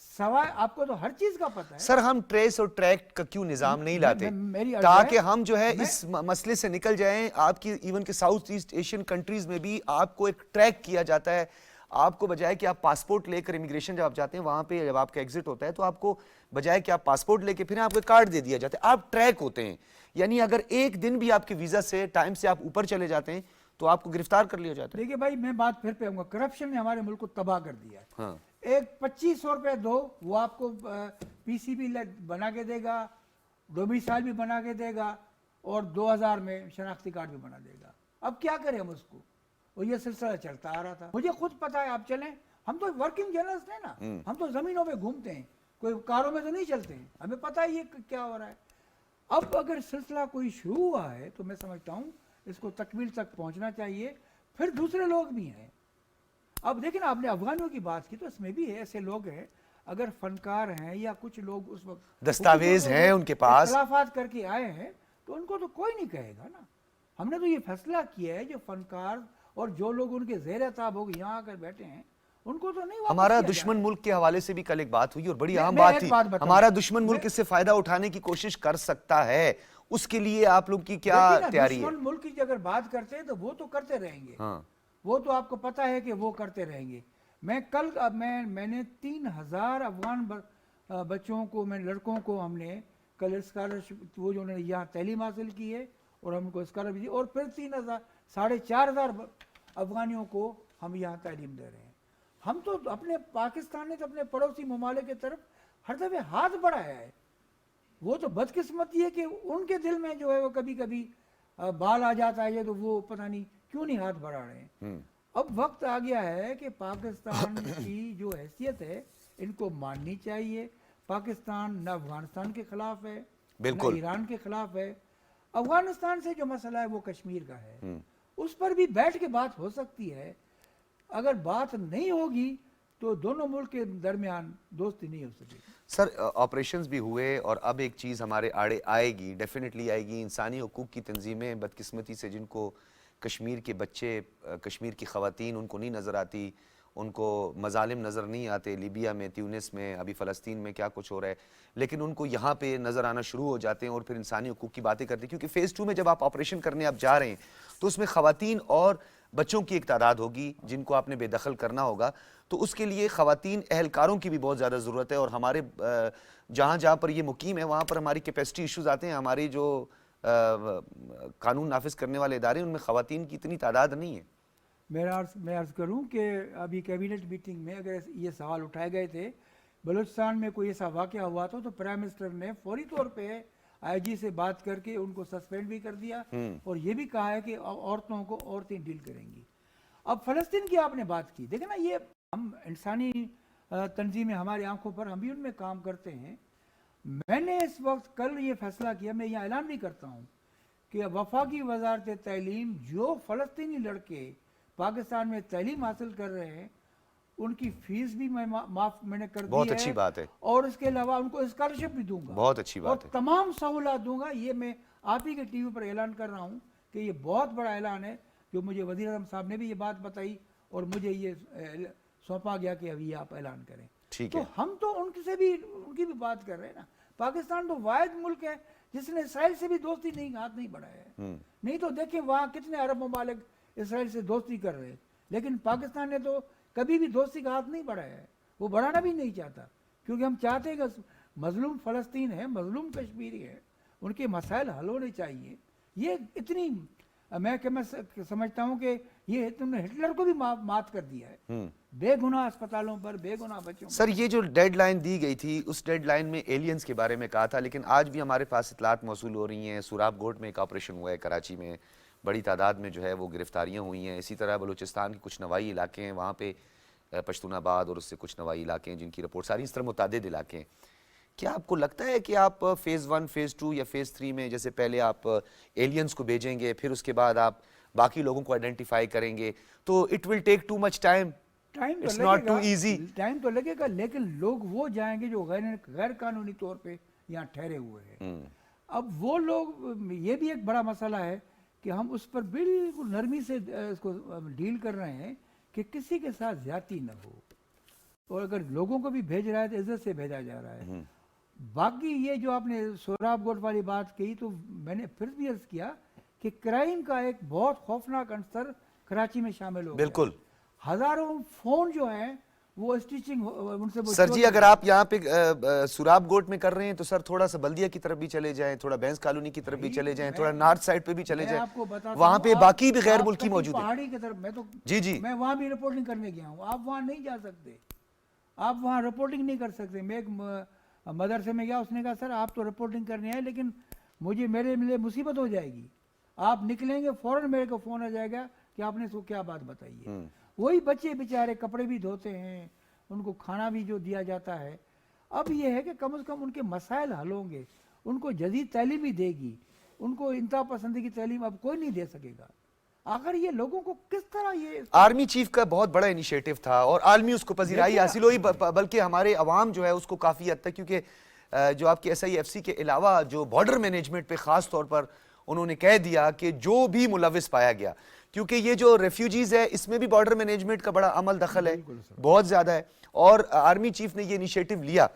सवाए आपको तो हर चीज का पता है।
सर, हम ट्रेस और ट्रैक का क्यों निजाम नहीं लाते ताकि हम जो है इस मसले से निकल जाएं। आपकी इवन के साउथ ईस्ट एशियन कंट्रीज में भी आपको एक ट्रैक किया जाता है, आपको बजाय कि आप पासपोर्ट लेकर इमिग्रेशन जब आप जाते हैं वहां पे जब आपका एग्जिट होता है तो आपको बजाय कि आप पासपोर्ट लेके फिर आपको कार्ड दे दिया जाता है, आप ट्रैक होते हैं। यानी अगर एक दिन भी आपके वीजा से टाइम से आप ऊपर चले जाते हैं तो आपको गिरफ्तार कर लिया जाता है।
देखिए भाई, मैं बात फिर पे आऊंगा, करप्शन ने हमारे मुल्क को तबाह कर दिया है।
हाँ।
एक 2500 रुपए दो, वो आपको पीसीबी बना के देगा, डोमिसाइल भी बना के देगा और 2000 में शनाख्ती कार्ड भी बना देगा। अब क्या करें हम उसको, और ये सिलसिला चलता आ रहा था। मुझे खुद पता है, आप चलें, हम तो वर्किंग जर्नलिस्ट हैं ना, हम तो जमीनों में घूमते हैं, कोई कारों में तो नहीं चलते हैं, हमें पता है ये क्या हो रहा है। अब अगर सिलसिला कोई शुरू हुआ है तो मैं समझता हूँ इसको तकमील तक पहुँचना चाहिए। फिर दूसरे लोग भी हैं। अब देखिए ना, आपने अफगानियों की बात की तो इसमें भी ऐसे लोग हैं, अगर फनकार हैं या कुछ लोग उस वक्त
दस्तावेज हैं उनके पास,
खिलाफत करके आए हैं, तो उनको तो कोई नहीं कहेगा ना। हमने तो ये फैसला किया है जो फनकार और जो लोग उनके ज़ेर ताब हो यहाँ आकर बैठे हैं उनको तो नहीं।
हमारा दुश्मन मुल्क के हवाले से भी कल एक बात हुई और बड़ी अहम बात थी, हमारा दुश्मन मुल्क इससे फायदा उठाने की कोशिश कर सकता है, उसके लिए आप लोग की क्या तैयारी है?
दुश्मन मुल्क की अगर बात करते हैं तो वो तो करते रहेंगे। हाँ। वो तो आपको पता है कि वो करते रहेंगे। मैंने 3000 अफगान बच्चों को, लड़कों को हमने कल स्कॉलरशिप, वो जो उन्होंने यहाँ तालीम हासिल की है और हमको स्कॉलरशिप दी, और फिर 4,500 अफगानियों को हम यहाँ तालीम दे रहे हैं। हम तो अपने पाकिस्तान ने तो अपने पड़ोसी ममालिक की तरफ हर दफे हाथ बढ़ाया है। वो तो बदकिस्मती है कि उनके दिल में जो है वो कभी कभी बाल आ जाता है, तो वो पता नहीं क्यों नहीं हाथ बढ़ा रहे हैं। अब वक्त आ गया है कि पाकिस्तान की जो हैसियत है इनको माननी चाहिए। पाकिस्तान न अफगानिस्तान के खिलाफ है, न ईरान के खिलाफ है। अफगानिस्तान से जो मसला है वो कश्मीर का है, उस पर भी बैठ के बात हो सकती है। अगर बात नहीं होगी तो दोनों मुल्क के दरमियान दोस्ती नहीं हो सकेगी।
सर ऑपरेशंस भी हुए और अब एक चीज़ हमारे आड़े आएगी, डेफिनेटली आएगी। इंसानी हुकूक की तंजीमें बदकिस्मती से जिनको कश्मीर के बच्चे, कश्मीर की ख़वातीन उनको नहीं नज़र आती, उनको मजालिम नज़र नहीं आते, लीबिया में, ट्यूनिस में, अभी फ़लस्तीन में क्या कुछ हो रहा है, लेकिन उनको यहाँ पे नज़र आना शुरू हो जाते हैं और फिर इंसानी हुकूक की बातें करते हैं। क्योंकि फ़ेज़ 2 में जब आप ऑपरेशन करने आप जा रहे हैं तो उसमें ख़वातीन और बच्चों की एक तादाद होगी जिनको आपने बेदखल करना होगा, तो उसके लिए ख़वातीन एहलकारों की भी बहुत ज़्यादा ज़रूरत है। और हमारे जहाँ जहाँ पर ये मुकीम है वहाँ पर हमारी कैपेसिटी इशूज़ आते हैं। हमारी जो कानून नाफिज करने वाले इदारे उनमें ख़वातीन की इतनी तादाद नहीं है।
मैं अर्ज़ करूँ कि अभी कैबिनेट मीटिंग में अगर ये सवाल उठाए गए थे, बलूचिस्तान में कोई ऐसा वाक़या हुआ था तो प्राइम मिनिस्टर ने फौरी तौर पे आईजी से बात करके उनको सस्पेंड भी कर दिया और ये भी कहा है कि औरतों को औरतें डील करेंगी। अब फ़लस्तीन की आपने बात की, देखे ना, ये हम इंसानी तंजीमें हमारी आंखों पर, हम भी उनमें काम करते हैं। मैंने इस वक्त कल ये फैसला किया, मैं यहाँ ऐलान भी करता हूँ कि वफाकी वजारत तालीम जो फ़लस्तीनी लड़के पाकिस्तान में तालीम हासिल कर रहे हैं उनकी फीस भी मैंने कर दी है।
बहुत अच्छी बात है।
और इसके अलावा उनको स्कॉलरशिप भी दूंगा।
बहुत अच्छी बात
है। तमाम सहूलत दूंगा। ये मैं आप ही के टीवी पर ऐलान कर रहा हूँ कि ये बहुत बड़ा ऐलान है जो मुझे वज़ीर आज़म साहब ने भी ये बात बताई और मुझे ये सौंपा गया कि अभी आप ऐलान करें।
ठीक
तो
है।
हम तो उनसे भी उनकी भी बात कर रहे हैं ना। पाकिस्तान तो वाहिद मुल्क है जिसने इसराइल से भी दोस्ती नहीं, हाथ नहीं बढ़ाया है। नहीं तो देखें वहाँ कितने अरब ममालिक इसराइल से दोस्ती कर रहे हैं, लेकिन पाकिस्तान ने तो कभी भी दोस्ती का हाथ नहीं बढ़ाया है, वो बढ़ाना भी नहीं चाहता। क्योंकि हम चाहते हैं कि मजलूम फ़लस्तीन है, मजलूम कश्मीरी है, उनके मसाइल हल होने चाहिए। ये इतनी मैं समझता हूँ कि ये तुमने हिटलर को भी मात कर दिया है, बेगुनाह अस्पतालों पर, बेगुनाह बच्चों।
सर ये जो डेडलाइन दी गई थी उस डेडलाइन में एलियंस के बारे में कहा था, लेकिन आज भी हमारे पास इतलात मौसूल हो रही हैं। सुराब गोट में एक ऑपरेशन हुआ है कराची में, बड़ी तादाद में जो है वो गिरफ्तारियां हुई हैं। इसी तरह बलूचिस्तान के कुछ नवाई इलाके हैं, वहाँ पे पश्तूनाबाद और उससे कुछ नवाई इलाके हैं जिनकी रिपोर्ट सारी, इस तरह मुतादिद इलाके हैं। क्या आपको लगता है कि आप फ़ेज़ 1, फ़ेज़ 2 या फ़ेज़ 3 में जैसे पहले आप एलियंस को भेजेंगे, फिर उसके बाद आप बाकी लोगों को आइडेंटिफाई करेंगे, तो it will take too much time, it's not too easy?
Time तो लगेगा, लेकिन लोग वो जाएंगे जो गैर कानूनी तौर पे यहाँ ठहरे हुए हैं। अब वो लोग, ये भी एक बड़ा मसला है कि हम उस पर बिल्कुल नरमी से इसको डील कर रहे हैं कि किसी के साथ ज्यादती न हो, और अगर लोगों को भी भेज रहा है तो इज्जत से भेजा जा रहा है। बाकी ये जो आपने सोराब गोट वाली बात कही, तो मैंने फिर भी अर्ज किया कि क्राइम का एक बहुत खौफनाक अंसर कराची में शामिल हो गया।
बिल्कुल।
हजारों फोन जो हैं वो स्टिचिंग उनसे।
सर जी अगर आप यहाँ पे सुराब गोट में कर रहे हैं तो सर थोड़ा सा बल्दिया की तरफ भी चले जाएं, थोड़ा बैंस कॉलोनी की तरफ भी चले जाएं, थोड़ा नॉर्थ साइड पे भी चले जाएं, वहाँ पे बाकी भी गैर मुल्की मौजूद है।
पहाड़ी की तरफ मैं तो
जी
मैं वहाँ भी रिपोर्टिंग करने गया हूँ, आप वहाँ नहीं जा सकते, आप वहाँ रिपोर्टिंग नहीं कर सकते। मैं एक मदरसे में गया, उसने कहा सर आप तो रिपोर्टिंग करने आए लेकिन मुझे मेरे लिए मुसीबत हो जाएगी, आप निकलेंगे फौरन मेरे को फ़ोन आ जाएगा कि आपने तो क्या बात बताई है। वही बच्चे बेचारे कपड़े भी धोते हैं, उनको खाना भी जो दिया जाता है। अब ये है कि कम से कम उनके मसाइल हल होंगे, उनको जदीद तालीम भी देगी, उनको इंतहा पसंदी की तालीम अब कोई नहीं दे सकेगा। आखिर ये लोगों को किस तरह ये
आर्मी चीफ का बहुत बड़ा इनिशिएटिव था और आलमी उसको पजीराई हासिल हुई, बल्कि हमारे अवाम जो है उसको काफ़ी हद तक, क्योंकि जो आपके SIFC के अलावा जो बॉर्डर मैनेजमेंट पे ख़ास तौर पर उन्होंने कह दिया कि जो भी मुलविस पाया गया, क्योंकि ये जो रेफ्यूजीज़ है इसमें भी बॉर्डर मैनेजमेंट का बड़ा अमल दखल है, बहुत ज़्यादा है, और आर्मी चीफ ने ये इनिशिएटिव लिया।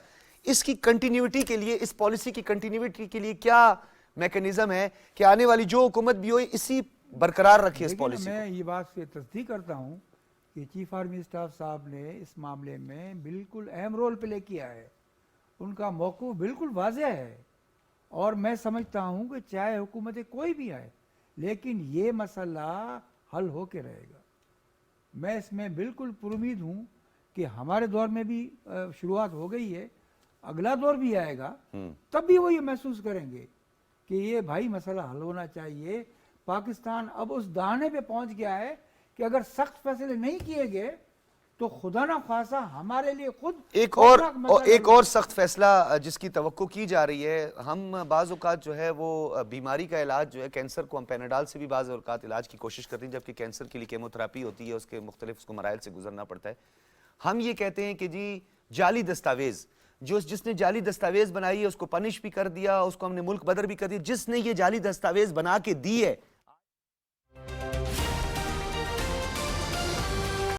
इसकी कंटिन्यूटी के लिए, इस पॉलिसी की कंटिन्यूटी के लिए क्या मैकेनिज्म है कि आने वाली जो हुकूमत भी हो इसी बरकरार रखी इस पॉलिसी?
मैं ये बात से तस्दीक करता हूँ कि चीफ आर्मी स्टाफ साहब ने इस मामले में बिल्कुल अहम रोल प्ले किया है, उनका मौक़िफ़ बिल्कुल वाज़ेह है, और मैं समझता हूँ कि चाहे हुकूमत कोई भी आए लेकिन ये मसला हल हो के रहेगा। मैं इसमें बिल्कुल पुरुमीद हूँ कि हमारे दौर में भी शुरुआत हो गई है, अगला दौर भी आएगा, तब भी वो ये महसूस करेंगे कि ये भाई मसला हल होना चाहिए। पाकिस्तान अब उस दाने पे पहुंच गया है कि अगर सख्त फैसले नहीं किए गए तो खुदा ना खासा हमारे लिए खुद
एक और सख्त फैसला जिसकी तवक्को की जा रही है। हम बाज़ औक़ात जो है वो बीमारी का इलाज जो है, कैंसर को हम पैनाडॉल से भी बाज़ औक़ात इलाज की कोशिश करते हैं, जबकि कैंसर के लिए केमोथेरेपी होती है, उसके मुख्तलिफ उसको मराइल से गुजरना पड़ता है। हम ये कहते हैं कि जी जाली दस्तावेज, जिसने जाली दस्तावेज बनाई है उसको पनिश भी कर दिया, उसको हमने मुल्क बदर भी कर दिया। जिसने ये जाली दस्तावेज बना के दी है